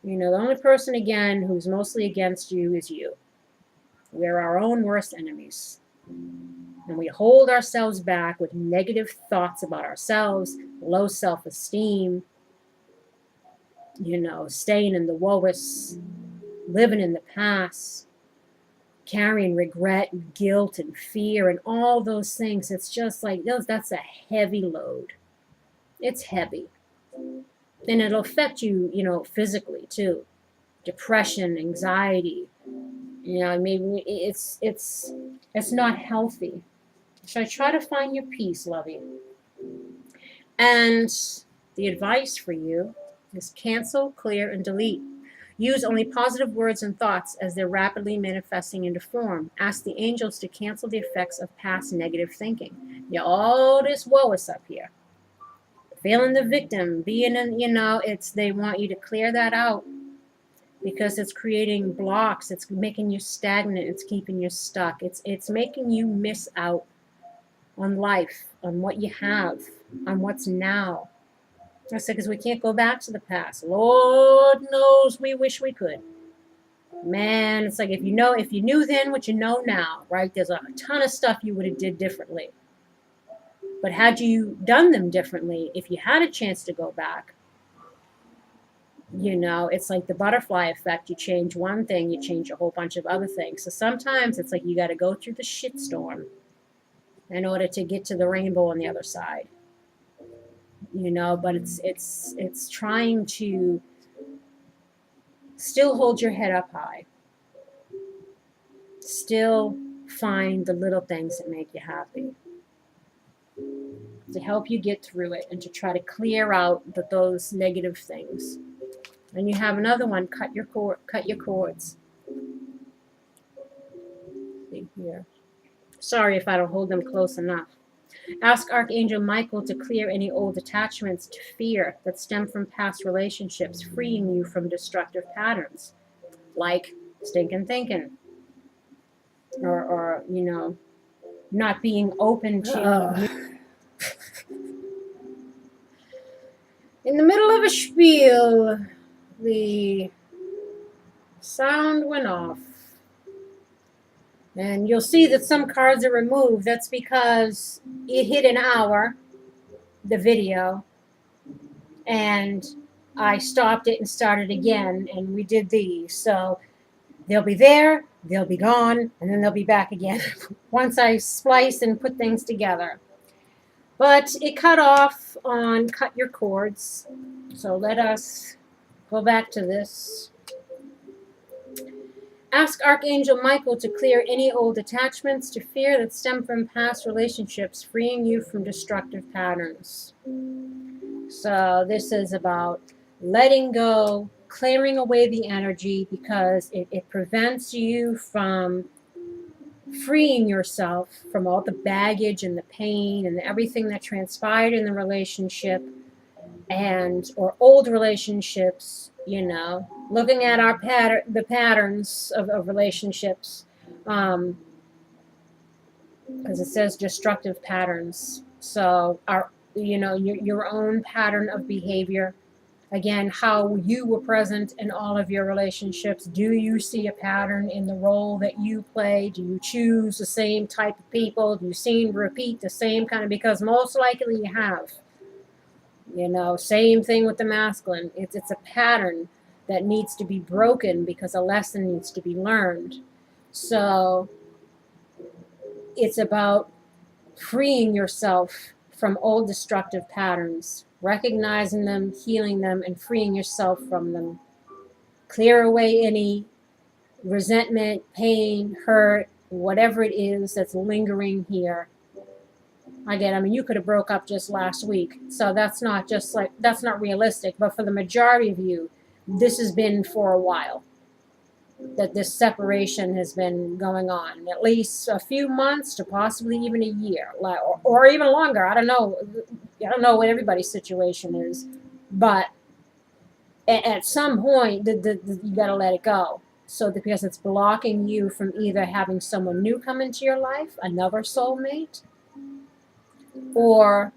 S2: The only person, again, who's mostly against you is you. We're our own worst enemies. And we hold ourselves back with negative thoughts about ourselves, low self-esteem, staying in the woes, living in the past, carrying regret and guilt and fear and all those things. It's just like that's a heavy load. It's heavy. And it'll affect you, physically too. Depression, anxiety. Maybe it's not healthy. So try to find your peace, lovey. And the advice for you is cancel, clear, and delete. Use only positive words and thoughts as they're rapidly manifesting into form. Ask the angels to cancel the effects of past negative thinking. All this woe is up here. Feeling the victim, being in, they want you to clear that out because it's creating blocks. It's making you stagnant. It's keeping you stuck. It's making you miss out on life, on what you have, on what's now. I said, because we can't go back to the past. Lord knows we wish we could. Man, it's like if you knew then what you know now, right? There's a ton of stuff you would have did differently. But had you done them differently, if you had a chance to go back, it's like the butterfly effect. You change one thing, you change a whole bunch of other things. So sometimes it's like you got to go through the shitstorm in order to get to the rainbow on the other side. But it's trying to still hold your head up high. Still find the little things that make you happy. To help you get through it and to try to clear out those negative things. And you have another one, cut your cords. See here. Sorry if I don't hold them close enough. Ask Archangel Michael to clear any old attachments to fear that stem from past relationships, freeing you from destructive patterns, like stinking thinking, or not being open to. In the middle of a spiel, the sound went off. And you'll see that some cards are removed. That's because it hit an hour, the video, and I stopped it and started again, and we did these. So they'll be there, they'll be gone, and then they'll be back again once I splice and put things together. But it cut off on cut your cords. So let us go back to this. Ask Archangel Michael to clear any old attachments to fear that stem from past relationships, freeing you from destructive patterns. So this is about letting go clearing away the energy, because it prevents you from freeing yourself from all the baggage and the pain and everything that transpired in the relationship, and or old relationships, you know, looking at our the patterns of relationships, because it says destructive patterns. So our, you know, your own pattern of behavior. Again, how you were present in all of your relationships. Do you see a pattern in the role that you play? Do you choose the same type of people? Do you seem to repeat the same kind of, because most likely you have. You know, same thing with the masculine. It's a pattern that needs to be broken because a lesson needs to be learned. So it's about freeing yourself from old destructive patterns, recognizing them, healing them, and freeing yourself from them. Clear away any resentment, pain, hurt, whatever it is that's lingering here. Again, I mean, you could have broke up just last week, so that's not just like, that's not realistic. But for the majority of you, this has been for a while, that this separation has been going on, at least a few months to possibly even a year, or even longer. I don't know what everybody's situation is, but at some point, you got to let it go. So because it's blocking you from either having someone new come into your life, another soulmate, or,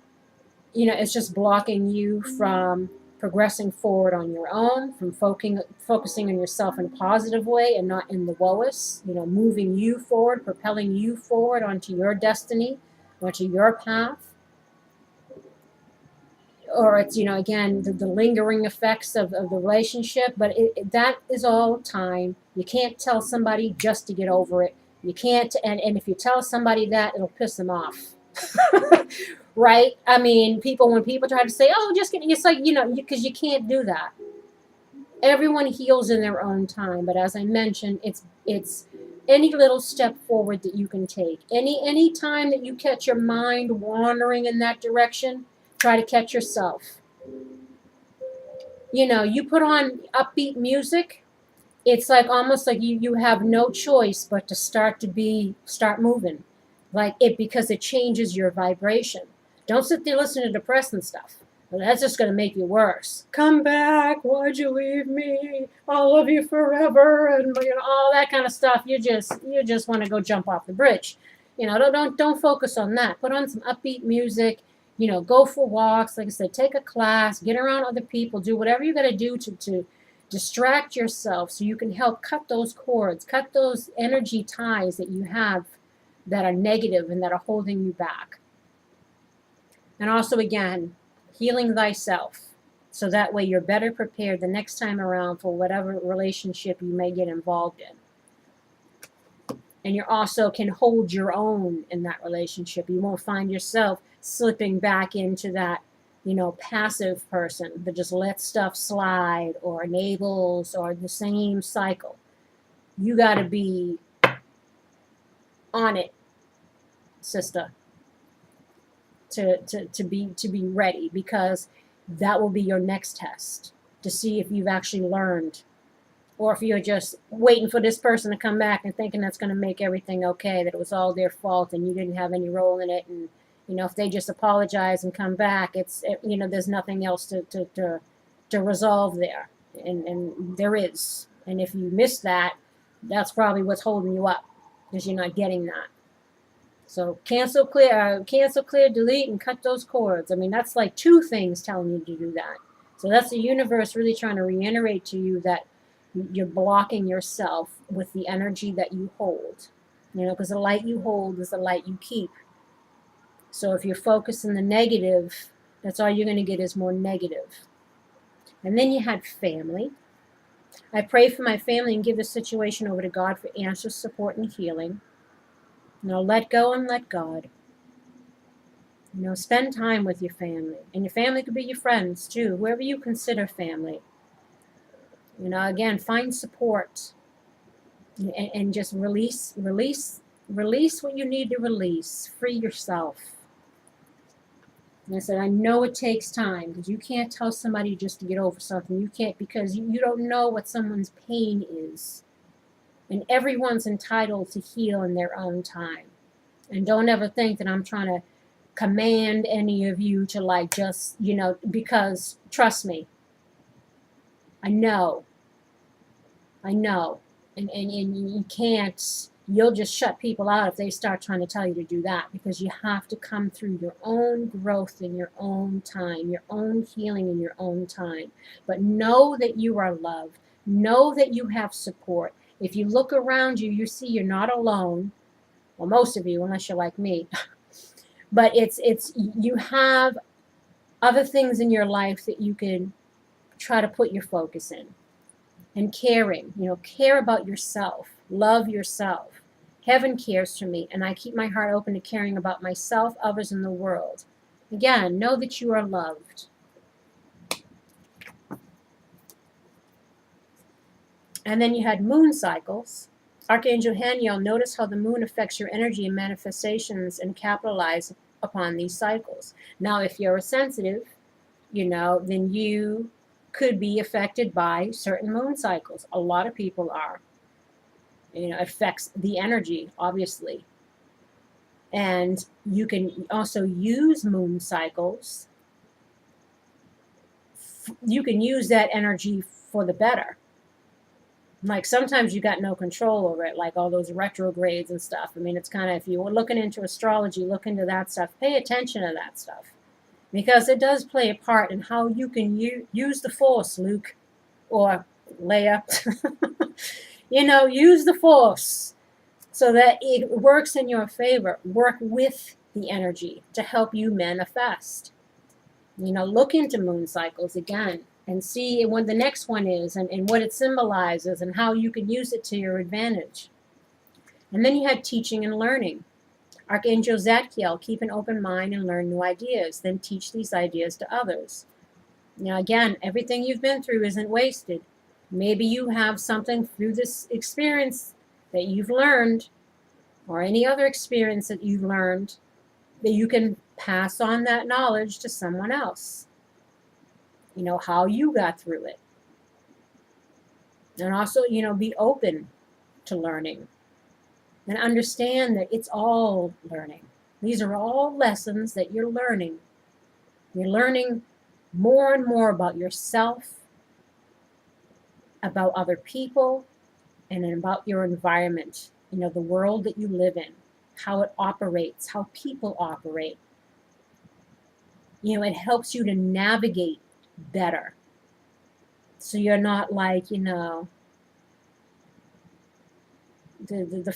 S2: you know, it's just blocking you from progressing forward on your own, from focusing on yourself in a positive way and not in the lowest, you know, moving you forward, propelling you forward onto your destiny, onto your path. Or it's, you know, again, the lingering effects of the relationship, but that is all time. You can't tell somebody just to get over it. You can't, and if you tell somebody that, it'll piss them off. Right? I mean, when people try to say, oh, just kidding, it's like, you know, because you can't do that. Everyone heals in their own time, but as I mentioned, it's any little step forward that you can take. Any time that you catch your mind wandering in that direction, try to catch yourself. You know, you put on upbeat music, it's like almost like you have no choice but to start moving. Like it, because it changes your vibration. Don't sit there listening to depressing stuff. That's just going to make you worse. Come back, why'd you leave me? I'll love you forever, and you know, all that kind of stuff. You just want to go jump off the bridge. You know, don't focus on that. Put on some upbeat music. You know, go for walks. Like I said, take a class, get around other people, do whatever you got to do to distract yourself, so you can help cut those cords, cut those energy ties that you have that are negative and that are holding you back. And also, again, healing thyself, so that way you're better prepared the next time around for whatever relationship you may get involved in. And you also can hold your own in that relationship. You won't find yourself slipping back into that, you know, passive person that just lets stuff slide or enables, or the same cycle. You got to be on it, sister, to be ready, because that will be your next test to see if you've actually learned, or if you're just waiting for this person to come back and thinking that's going to make everything okay, that it was all their fault and you didn't have any role in it. And you know, if they just apologize and come back, you know, there's nothing else to resolve there, and there is. And if you miss that, that's probably what's holding you up, because you're not getting that. So cancel, clear, delete, and cut those cords. I mean, that's like two things telling you to do that. So that's the universe really trying to reiterate to you that you're blocking yourself with the energy that you hold. You know, because the light you hold is the light you keep. So if you're focused on the negative, that's all you're going to get is more negative. And then you had family. I pray for my family and give the situation over to God for answers, support, and healing. You know, let go and let God. You know, spend time with your family. And your family could be your friends too, whoever you consider family. You know, again, find support. And just release what you need to release. Free yourself. And I said, I know it takes time, because you can't tell somebody just to get over something. You can't, because you don't know what someone's pain is. And everyone's entitled to heal in their own time. And don't ever think that I'm trying to command any of you to like just, because trust me, I know. And you can't, you'll just shut people out if they start trying to tell you to do that, because you have to come through your own growth in your own time, your own healing in your own time. But know that you are loved. Know that you have support. If you look around you, you see you're not alone. Well, most of you, unless you're like me. But you have other things in your life that you can try to put your focus in. And caring, care about yourself. Love yourself. Heaven cares for me, and I keep my heart open to caring about myself, others, and the world. Again, know that you are loved. And then you had moon cycles. Archangel Haniel, notice how the moon affects your energy and manifestations, and capitalize upon these cycles. Now, if you're a sensitive, then you could be affected by certain moon cycles. A lot of people are. It affects the energy, obviously. And you can also use moon cycles. You can use that energy for the better. Like sometimes you got no control over it, like all those retrogrades and stuff. It's kind of, if you were looking into astrology, look into that stuff. Pay attention to that stuff, because it does play a part in how you can use the force, Luke, or Leia. Use the force so that it works in your favor. Work with the energy to help you manifest. Look into moon cycles again and see what the next one is, and what it symbolizes, and how you can use it to your advantage. And then you had teaching and learning. Archangel Zadkiel, keep an open mind and learn new ideas, then teach these ideas to others. Again, everything you've been through isn't wasted. Maybe you have something through this experience that you've learned, or any other experience that you've learned, that you can pass on that knowledge to someone else. How you got through it. And also, be open to learning. And understand that it's all learning. These are all lessons that you're learning. You're learning more and more about yourself, about other people, and about your environment. The world that you live in, how it operates, how people operate. It helps you to navigate better. So you're not like, the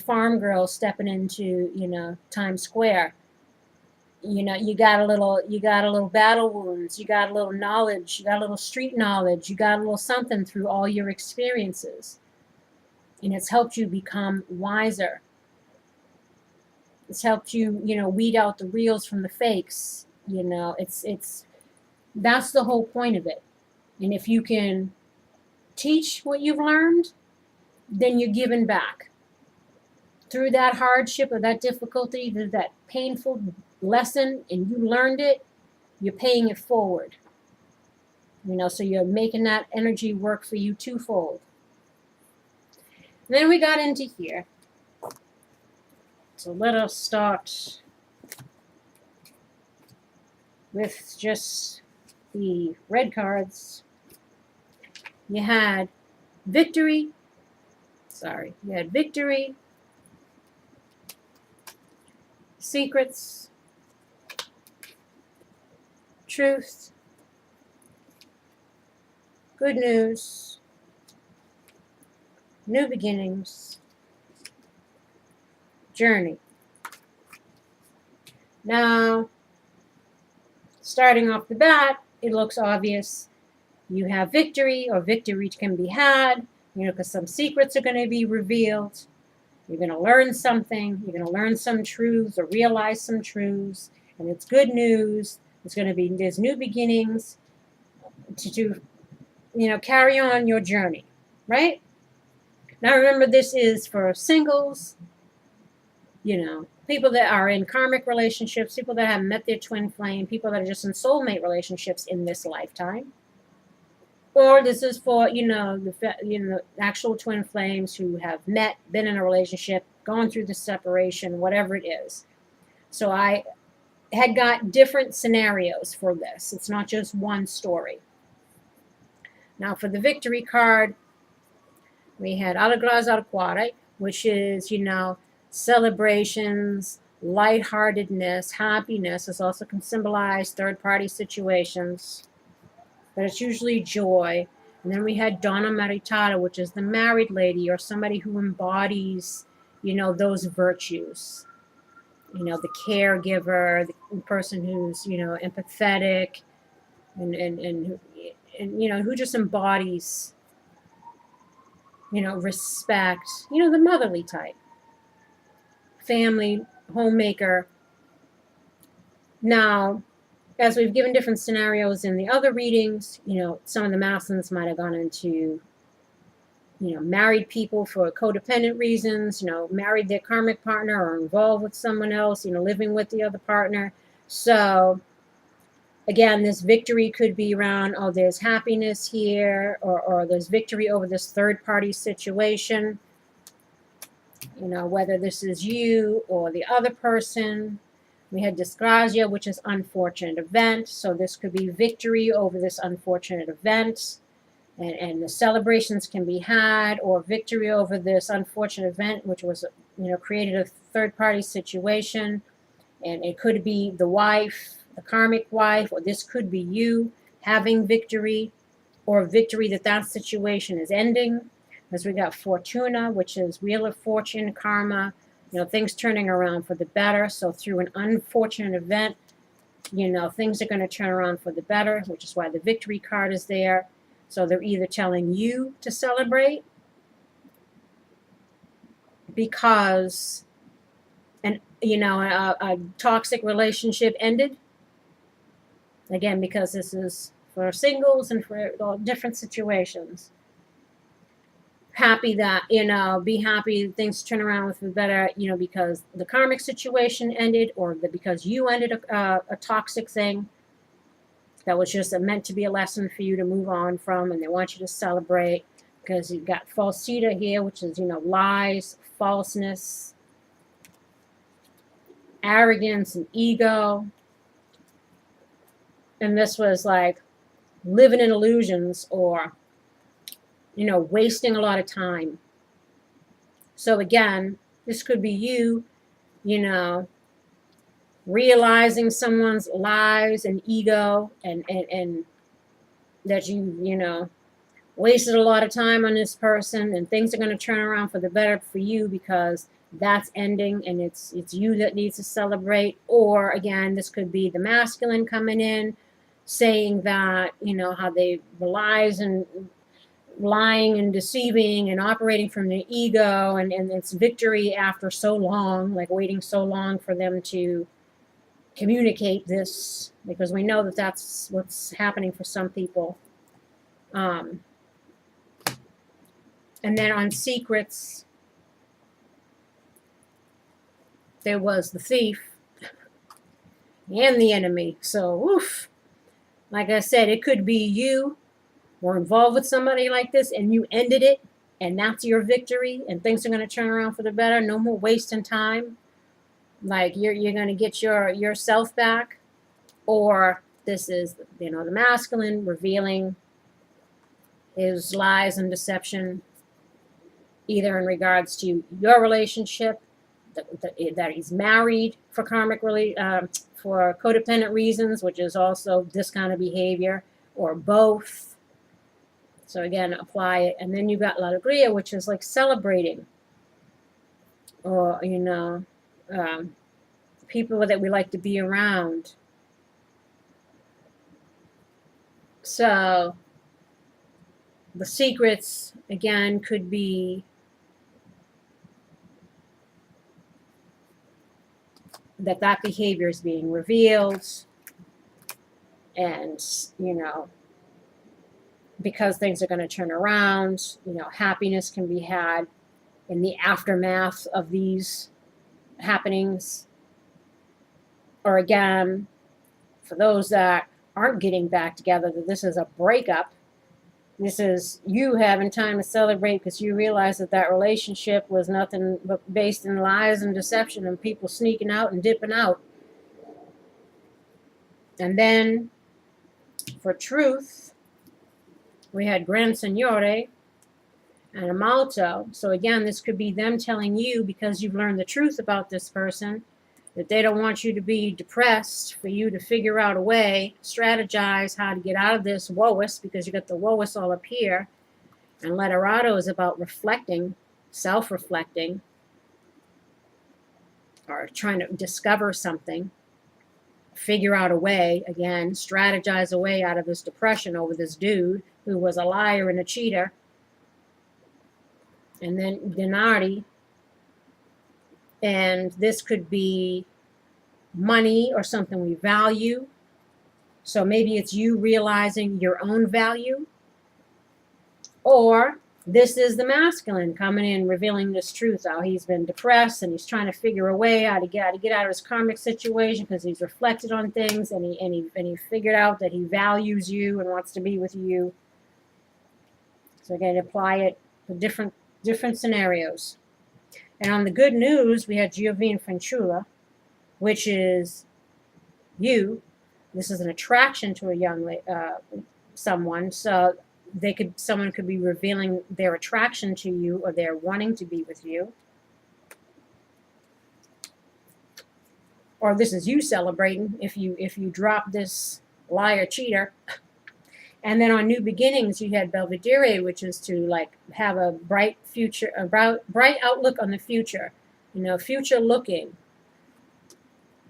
S2: farm girl stepping into, Times Square. You got a little battle wounds, you got a little knowledge, you got a little street knowledge, you got a little something through all your experiences. And it's helped you become wiser. It's helped you, weed out the reals from the fakes. That's the whole point of it. And if you can teach what you've learned, then you're giving back. Through that hardship or that difficulty, that painful lesson, and you learned it, you're paying it forward. So you're making that energy work for you twofold. Then we got into here. So let us start with just the red cards. You had victory. You had victory, secrets, truth, good news, new beginnings, journey. Now, starting off the bat, it looks obvious. You have victory, or victory can be had, because some secrets are going to be revealed. You're going to learn something. You're going to learn some truths or realize some truths. And it's good news. There's new beginnings to carry on your journey, right? Now remember, this is for singles. you know, people that are in karmic relationships, people that have met their twin flame, people that are just in soulmate relationships in this lifetime. Or this is for, you know, the actual twin flames who have met, been in a relationship, gone through the separation, whatever it is. So I had got different scenarios for this. It's not just one story. Now for the victory card, we had bbLÄSSIἰΓS, which is, you know, celebrations, lightheartedness, happiness. This also can symbolize third-party situations, but it's usually joy. And then we had Donna Maritata, which is the married lady or somebody who embodies, you know, those virtues. You know, the caregiver, the person who's, you know, empathetic and you know, who just embodies, you know, respect, you know, the motherly type. Family, homemaker. Now, as we've given different scenarios in the other readings, you know, some of the masculines might have gone into, you know, married people for codependent reasons, you know, married their karmic partner or involved with someone else, you know, living with the other partner. So, again, this victory could be around, oh, there's happiness here, or there's victory over this third-party situation. You know, whether this is you or the other person. We had dyskrasia, which is unfortunate event. So this could be victory over this unfortunate event. And the celebrations can be had, or victory over this unfortunate event, which was, you know, created a third-party situation. And it could be the wife, the karmic wife, or this could be you having victory, or victory that situation is ending. Because we got Fortuna, which is Wheel of Fortune, karma, you know, things turning around for the better. So through an unfortunate event, you know, things are going to turn around for the better, which is why the victory card is there. So they're either telling you to celebrate because, you know, a toxic relationship ended. Again, because this is for singles and for all different situations. Happy that, you know, be happy things turn around with the better, you know, because the karmic situation ended, or because you ended a toxic thing that was just meant to be a lesson for you to move on from, and they want you to celebrate because you've got falsita here, which is, you know, lies, falseness, arrogance, and ego. And this was like living in illusions, or, you know, wasting a lot of time. So again, this could be you, you know, realizing someone's lies and ego, and that you know, wasted a lot of time on this person, and things are going to turn around for the better for you because that's ending, and it's you that needs to celebrate. Or again, this could be the masculine coming in saying that, you know, how they lies and lying and deceiving and operating from the ego, and it's victory after so long, like waiting so long for them to communicate this, because we know that that's what's happening for some people. And then on secrets, there was the thief and the enemy. So, oof, like I said, it could be you were involved with somebody like this and you ended it, and that's your victory, and things are going to turn around for the better. No more wasting time. Like you're going to get yourself back. Or this is, you know, the masculine revealing his lies and deception, either in regards to your relationship, that he's married for karmic, for codependent reasons, which is also this kind of behavior, or both. So again, apply it. And then you got bbLÄSSIԻGS, which is like celebrating, or, you know, people that we like to be around. So the secrets, again, could be that behavior is being revealed, and, you know, because things are going to turn around, you know, happiness can be had in the aftermath of these happenings. Or again, for those that aren't getting back together, that this is a breakup. This is you having time to celebrate because you realize that that relationship was nothing but based in lies and deception and people sneaking out and dipping out. And then for truth, we had Gran Signore and a Malto. So again, this could be them telling you, because you've learned the truth about this person, that they don't want you to be depressed, for you to figure out a way, strategize how to get out of this woeist, because you got the woeist all up here. And Letterado is about reflecting, self-reflecting, or trying to discover something, figure out a way, again, strategize a way out of this depression over this dude who was a liar and a cheater. And then Denari. And this could be money or something we value. So maybe it's you realizing your own value. Or this is the masculine coming in, revealing this truth, how he's been depressed and he's trying to figure a way how to get out of his karmic situation because he's reflected on things and he figured out that he values you and wants to be with you. So again, apply it to different scenarios. And on the good news, we had Giovine Fanciulla, which is you. This is an attraction to a young someone. So someone could be revealing their attraction to you, or they're wanting to be with you. Or this is you celebrating if you drop this liar cheater. And then on New Beginnings, you had Belvedere, which is to like have a bright future, a bright outlook on the future, future looking.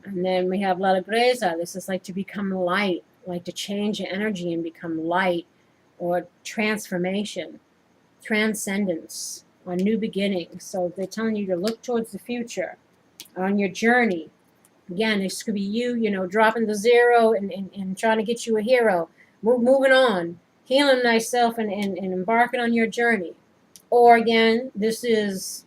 S2: And then we have La Greza. This is like to become light, like to change your energy and become light, or transformation, transcendence, or new beginnings. So they're telling you to look towards the future on your journey. Again, this could be you, dropping the zero and trying to get you a hero. Moving on, healing thyself and embarking on your journey. Or again, this is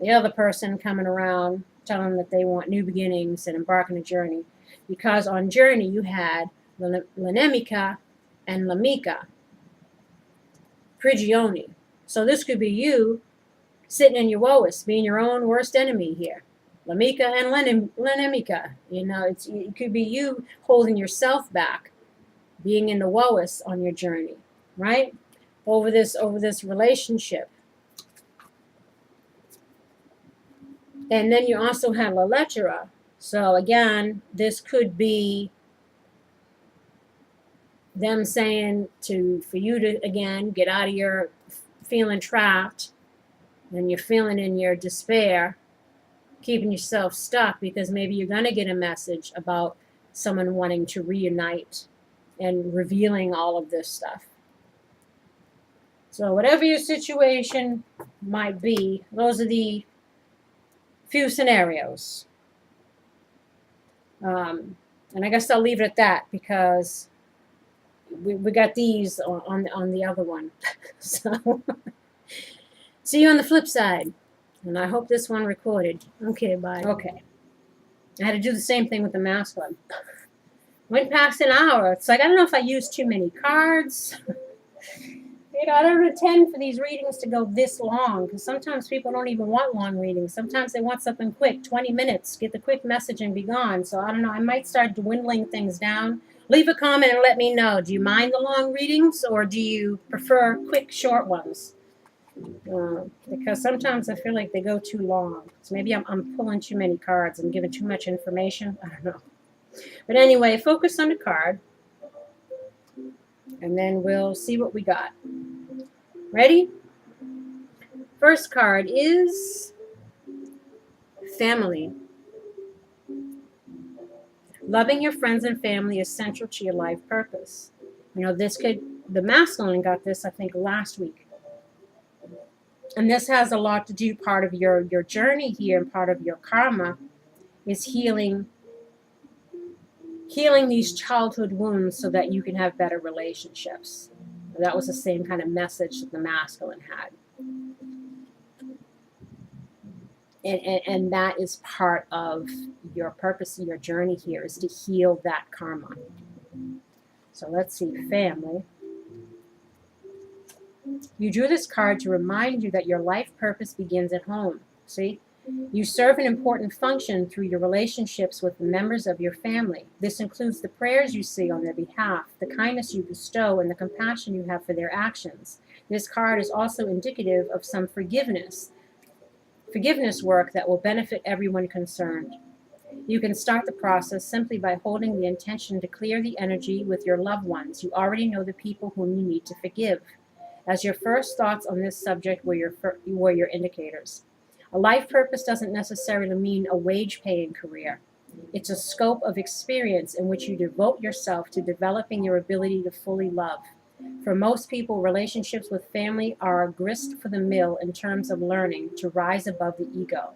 S2: the other person coming around telling them that they want new beginnings and embark on a journey. Because on journey you had L'Inimica and L'Amica, Prigioni. So this could be you sitting in your woest, being your own worst enemy here. L'Amica and L'Inimica. It could be you holding yourself back, being in the woest on your journey, right? Over this relationship. And then you also have La Lettera. So again, this could be them saying for you to, again, get out of your feeling trapped, and you're feeling in your despair, keeping yourself stuck, because maybe you're going to get a message about someone wanting to reunite and revealing all of this stuff. So whatever your situation might be, those are the few scenarios. And I guess I'll leave it at that, because we got these on the other one. So see you on the flip side. And I hope this one recorded. Okay, bye. Okay. I had to do the same thing with the masculine. Went past an hour. It's like, I don't know if I used too many cards. I don't intend for these readings to go this long, because sometimes people don't even want long readings. Sometimes they want something quick, 20 minutes, get the quick message and be gone. So I don't know, I might start dwindling things down. Leave a comment and let me know. Do you mind the long readings, or do you prefer quick, short ones? Because sometimes I feel like they go too long. So maybe I'm pulling too many cards and giving too much information. I don't know. But anyway, focus on the card. And then we'll see what we got. Ready? First card is family. Loving your friends and family is central to your life purpose. The masculine got this, I think, last week. And this has a lot to do, part of your journey here, and part of your karma is healing these childhood wounds so that you can have better relationships. That was the same kind of message that the masculine had. And that is part of your purpose, your journey here, is to heal that karma. So let's see, family. You drew this card to remind you that your life purpose begins at home. See? You serve an important function through your relationships with the members of your family. This includes the prayers you say on their behalf, the kindness you bestow, and the compassion you have for their actions. This card is also indicative of some forgiveness work that will benefit everyone concerned. You can start the process simply by holding the intention to clear the energy with your loved ones. You already know the people whom you need to forgive. As your first thoughts on this subject were your indicators. A life purpose doesn't necessarily mean a wage-paying career. It's a scope of experience in which you devote yourself to developing your ability to fully love. For most people, relationships with family are a grist for the mill in terms of learning to rise above the ego.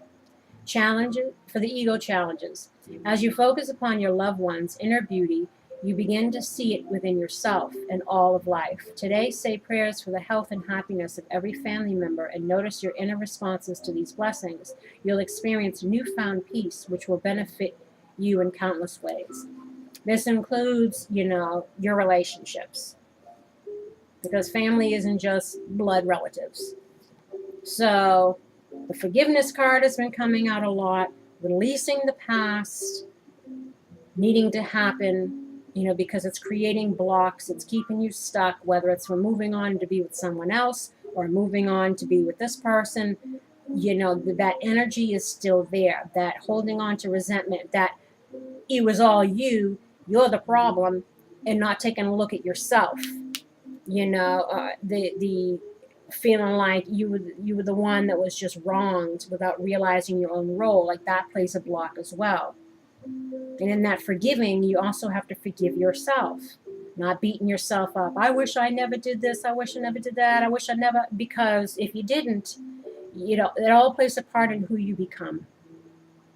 S2: Challenges. As you focus upon your loved one's inner beauty, you begin to see it within yourself and all of life. Today, say prayers for the health and happiness of every family member and notice your inner responses to these blessings. You'll experience newfound peace, which will benefit you in countless ways. This includes, your relationships, because family isn't just blood relatives. So the forgiveness card has been coming out a lot, releasing the past, needing to happen, because it's creating blocks, it's keeping you stuck, whether it's from moving on to be with someone else or moving on to be with this person. That energy is still there, that holding on to resentment, that it was all you're the problem, and not taking a look at yourself. The feeling like you were the one that was just wronged without realizing your own role, like that plays a block as well. And in that forgiving, you also have to forgive yourself, not beating yourself up. I wish I never did this. I wish I never did that. I wish I never, because if you didn't, it all plays a part in who you become.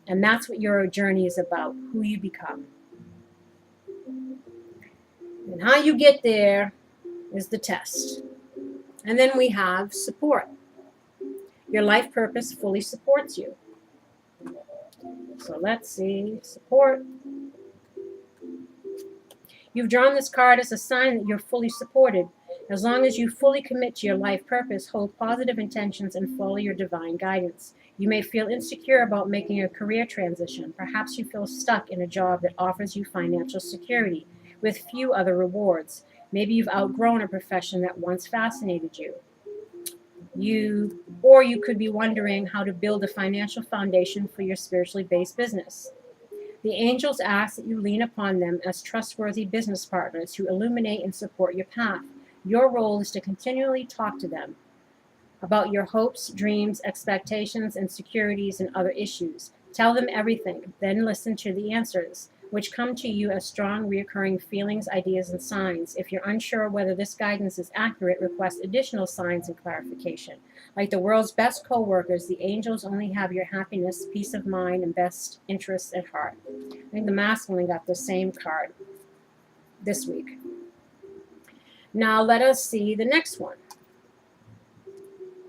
S2: And that's what your journey is about, who you become. And how you get there is the test. And then we have support. Your life purpose fully supports you. So let's see, support. You've drawn this card as a sign that you're fully supported. As long as you fully commit to your life purpose, hold positive intentions, and follow your divine guidance. You may feel insecure about making a career transition. Perhaps you feel stuck in a job that offers you financial security with few other rewards. Maybe you've outgrown a profession that once fascinated you. You could be wondering how to build a financial foundation for your spiritually based business. The angels ask that you lean upon them as trustworthy business partners who illuminate and support your path. Your role is to continually talk to them about your hopes, dreams, expectations, insecurities, and other issues. Tell them everything, then listen to the answers, which come to you as strong, recurring feelings, ideas, and signs. If you're unsure whether this guidance is accurate, request additional signs and clarification. Like the world's best co-workers, the angels only have your happiness, peace of mind, and best interests at heart. I think the masculine got the same card this week. Now let us see the next one.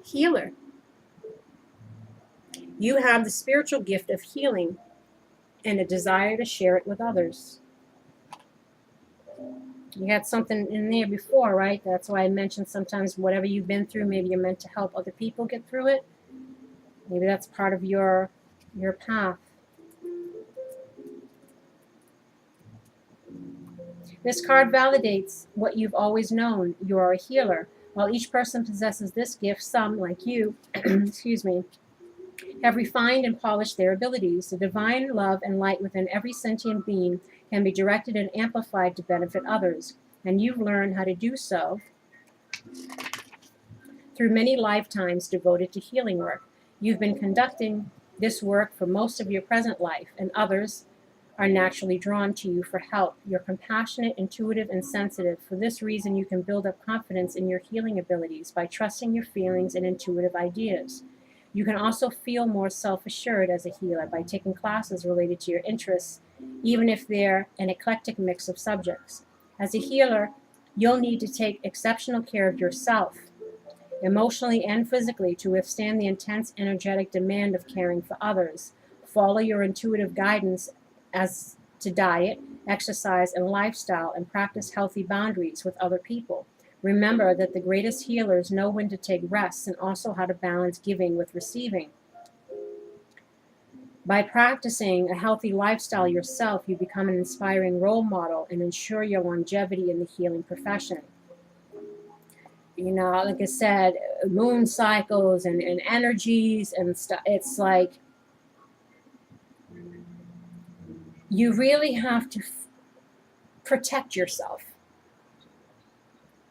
S2: Healer. You have the spiritual gift of healing and a desire to share it with others. You had something in there before, right? That's why I mentioned sometimes whatever you've been through, maybe you're meant to help other people get through it. Maybe that's part of your path. This card validates what you've always known. You are a healer. While each person possesses this gift, some, like you, have refined and polished their abilities. The divine love and light within every sentient being can be directed and amplified to benefit others, and you've learned how to do so through many lifetimes devoted to healing work. You've been conducting this work for most of your present life, and others are naturally drawn to you for help. You're compassionate, intuitive, and sensitive. For this reason, you can build up confidence in your healing abilities by trusting your feelings and intuitive ideas. You can also feel more self-assured as a healer by taking classes related to your interests, even if they're an eclectic mix of subjects. As a healer, you'll need to take exceptional care of yourself. emotionally and physically, to withstand the intense energetic demand of caring for others. Follow your intuitive guidance as to diet, exercise, and lifestyle, and practice healthy boundaries with other people. Remember that the greatest healers know when to take rests and also how to balance giving with receiving. By practicing a healthy lifestyle yourself, you become an inspiring role model and ensure your longevity in the healing profession. You know, like I said, moon cycles and energies and stuff, it's like you really have to protect yourself,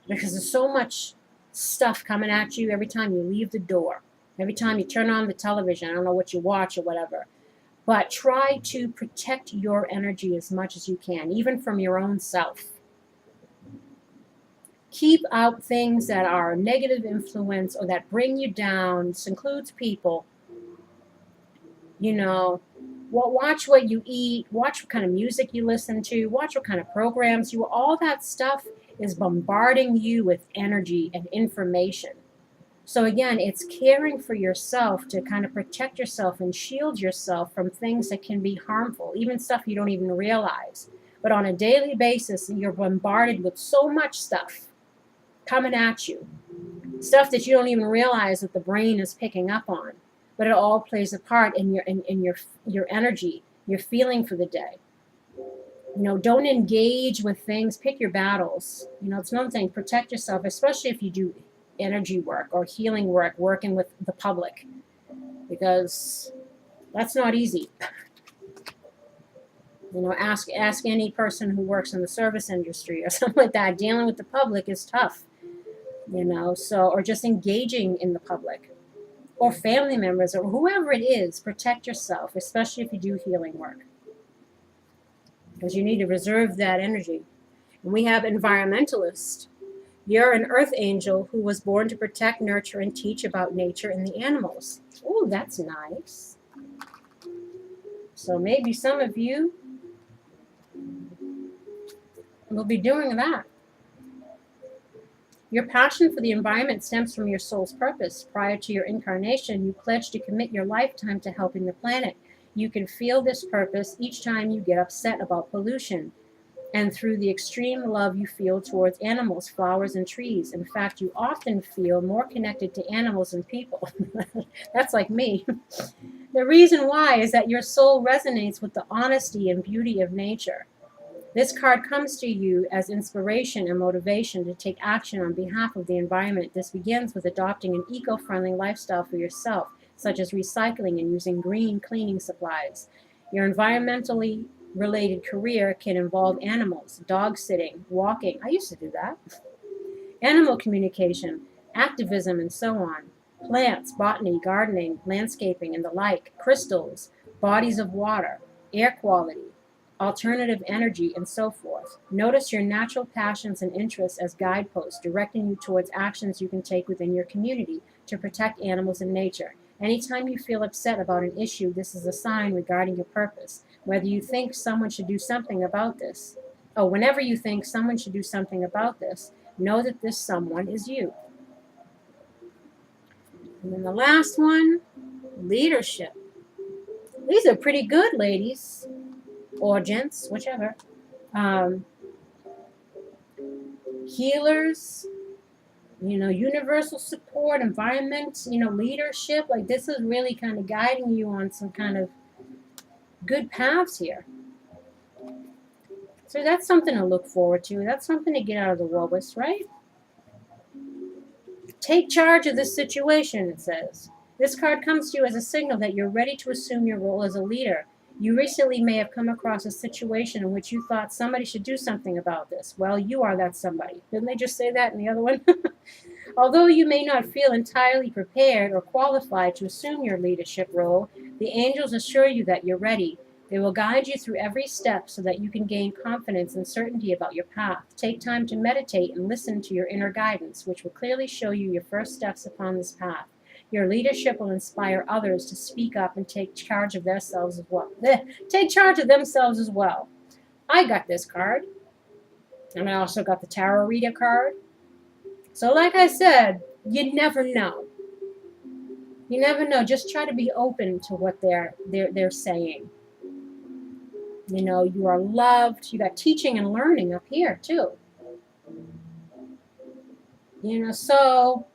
S2: because there's so much stuff coming at you every time you leave the door, every time you turn on the television. I don't know what you watch or whatever, but try to protect your energy as much as you can, even from your own self. Keep out things that are negative influence or that bring you down. This includes people. You know, watch what you eat, watch what kind of music you listen to, watch what kind of programs you, all that stuff is bombarding you with energy and information. So again, it's caring for yourself to kind of protect yourself and shield yourself from things that can be harmful, even stuff you don't even realize. But on a daily basis, you're bombarded with so much stuff coming at you, stuff that you don't even realize that the brain is picking up on. But it all plays a part in your energy, your feeling for the day. You know, don't engage with things. Pick your battles. You know, it's another thing. Protect yourself, especially if you do energy work or healing work, working with the public, because that's not easy. You know, ask any person who works in the service industry or something like that. Dealing with the public is tough. You know, so, or just engaging in the public, or family members, or whoever it is. Protect yourself, especially if you do healing work, because you need to reserve that energy. And we have environmentalists. You're an earth angel who was born to protect, nurture, and teach about nature and the animals. Oh, that's nice. So maybe some of you will be doing that. Your passion for the environment stems from your soul's purpose. Prior to your incarnation, you pledged to commit your lifetime to helping the planet. You can feel this purpose each time you get upset about pollution, and through the extreme love you feel towards animals, flowers, and trees. In fact, you often feel more connected to animals than people. That's like me. The reason why is that your soul resonates with the honesty and beauty of nature. This card comes to you as inspiration and motivation to take action on behalf of the environment. This begins with adopting an eco-friendly lifestyle for yourself, such as recycling and using green cleaning supplies. Your environmentally related career can involve animals, dog sitting, walking. I used to do that. Animal communication, activism, and so on. Plants, botany, gardening, landscaping, and the like. Crystals, bodies of water, air quality, alternative energy, and so forth. Notice your natural passions and interests as guideposts, directing you towards actions you can take within your community to protect animals and nature. Anytime you feel upset about an issue, this is a sign regarding your purpose. Whether you think someone should do something about this, whenever you think someone should do something about this, know that this someone is you. And then the last one, leadership. These are pretty good, ladies. Or gents, whichever. Healers, you know, universal support, environment, you know, leadership. Like, this is really kind of guiding you on some kind of good paths here. So that's something to look forward to. That's something to get out of the wobus, right? Take charge of this situation, it says. This card comes to you as a signal that you're ready to assume your role as a leader. You recently may have come across a situation in which you thought somebody should do something about this. Well, you are that somebody. Didn't they just say that in the other one? Although you may not feel entirely prepared or qualified to assume your leadership role, the angels assure you that you're ready. They will guide you through every step so that you can gain confidence and certainty about your path. Take time to meditate and listen to your inner guidance, which will clearly show you your first steps upon this path. Your leadership will inspire others to speak up and take charge of themselves as well. Take charge of themselves as well. I got this card. And I also got the Tarot Reader card. So like I said, You never know. You never know. Just try to be open to what they're saying. You know, you are loved. You got teaching and learning up here too. You know, so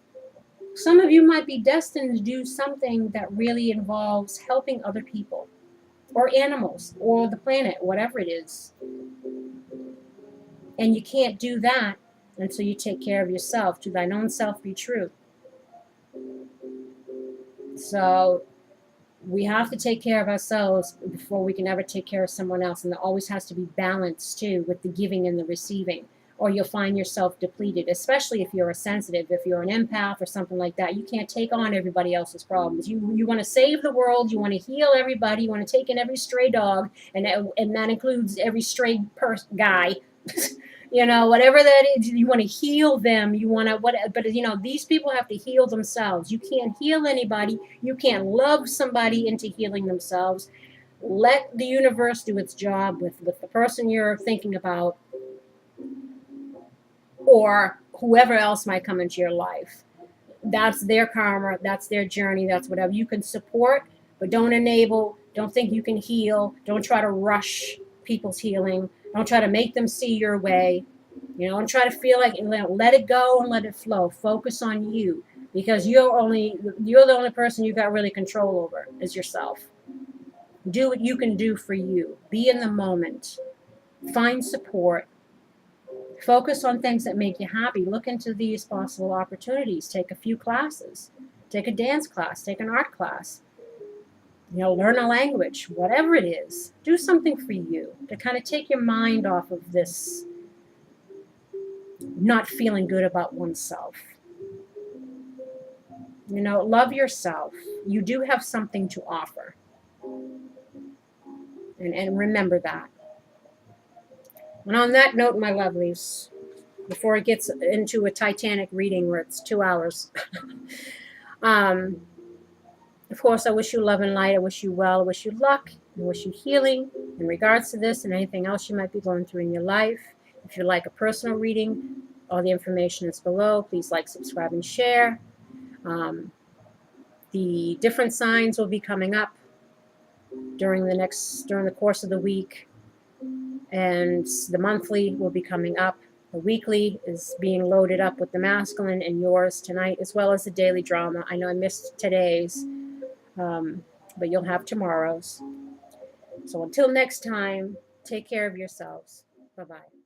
S2: some of you might be destined to do something that really involves helping other people or animals or the planet, whatever it is. And you can't do that until you take care of yourself. To thine own self be true. So we have to take care of ourselves before we can ever take care of someone else. And there always has to be balance too with the giving and the receiving, or you'll find yourself depleted, especially if you're a sensitive, if you're an empath or something like that. You can't take on everybody else's problems. You want to save the world. You want to heal everybody. You want to take in every stray dog, and that includes every stray guy. You know, whatever that is, you want to heal them. You want to, but you know, these people have to heal themselves. You can't heal anybody. You can't love somebody into healing themselves. Let the universe do its job with the person you're thinking about, or whoever else might come into your life. That's their karma. That's their journey. That's whatever. You can support, but don't enable. Don't think you can heal. Don't try to rush people's healing. Don't try to make them see your way. You know, and try to feel like, let it go and let it flow. Focus on you, because you're the only person you got really control over is yourself. Do what you can do for you. Be in the moment. Find support. Focus on things that make you happy. Look into these possible opportunities. Take a few classes. Take a dance class. Take an art class. You know, learn a language, whatever it is. Do something for you to kind of take your mind off of this not feeling good about oneself. You know, love yourself. You do have something to offer. And remember that. And on that note, my lovelies, before it gets into a Titanic reading where it's 2 hours, of course, I wish you love and light. I wish you well. I wish you luck. I wish you healing in regards to this and anything else you might be going through in your life. If you'd like a personal reading, all the information is below. Please like, subscribe, and share. The different signs will be coming up during the course of the week. And the monthly will be coming up. The weekly is being loaded up with the masculine and yours tonight, as well as the daily drama. I know I missed today's, but you'll have tomorrow's. So until next time, take care of yourselves. Bye-bye.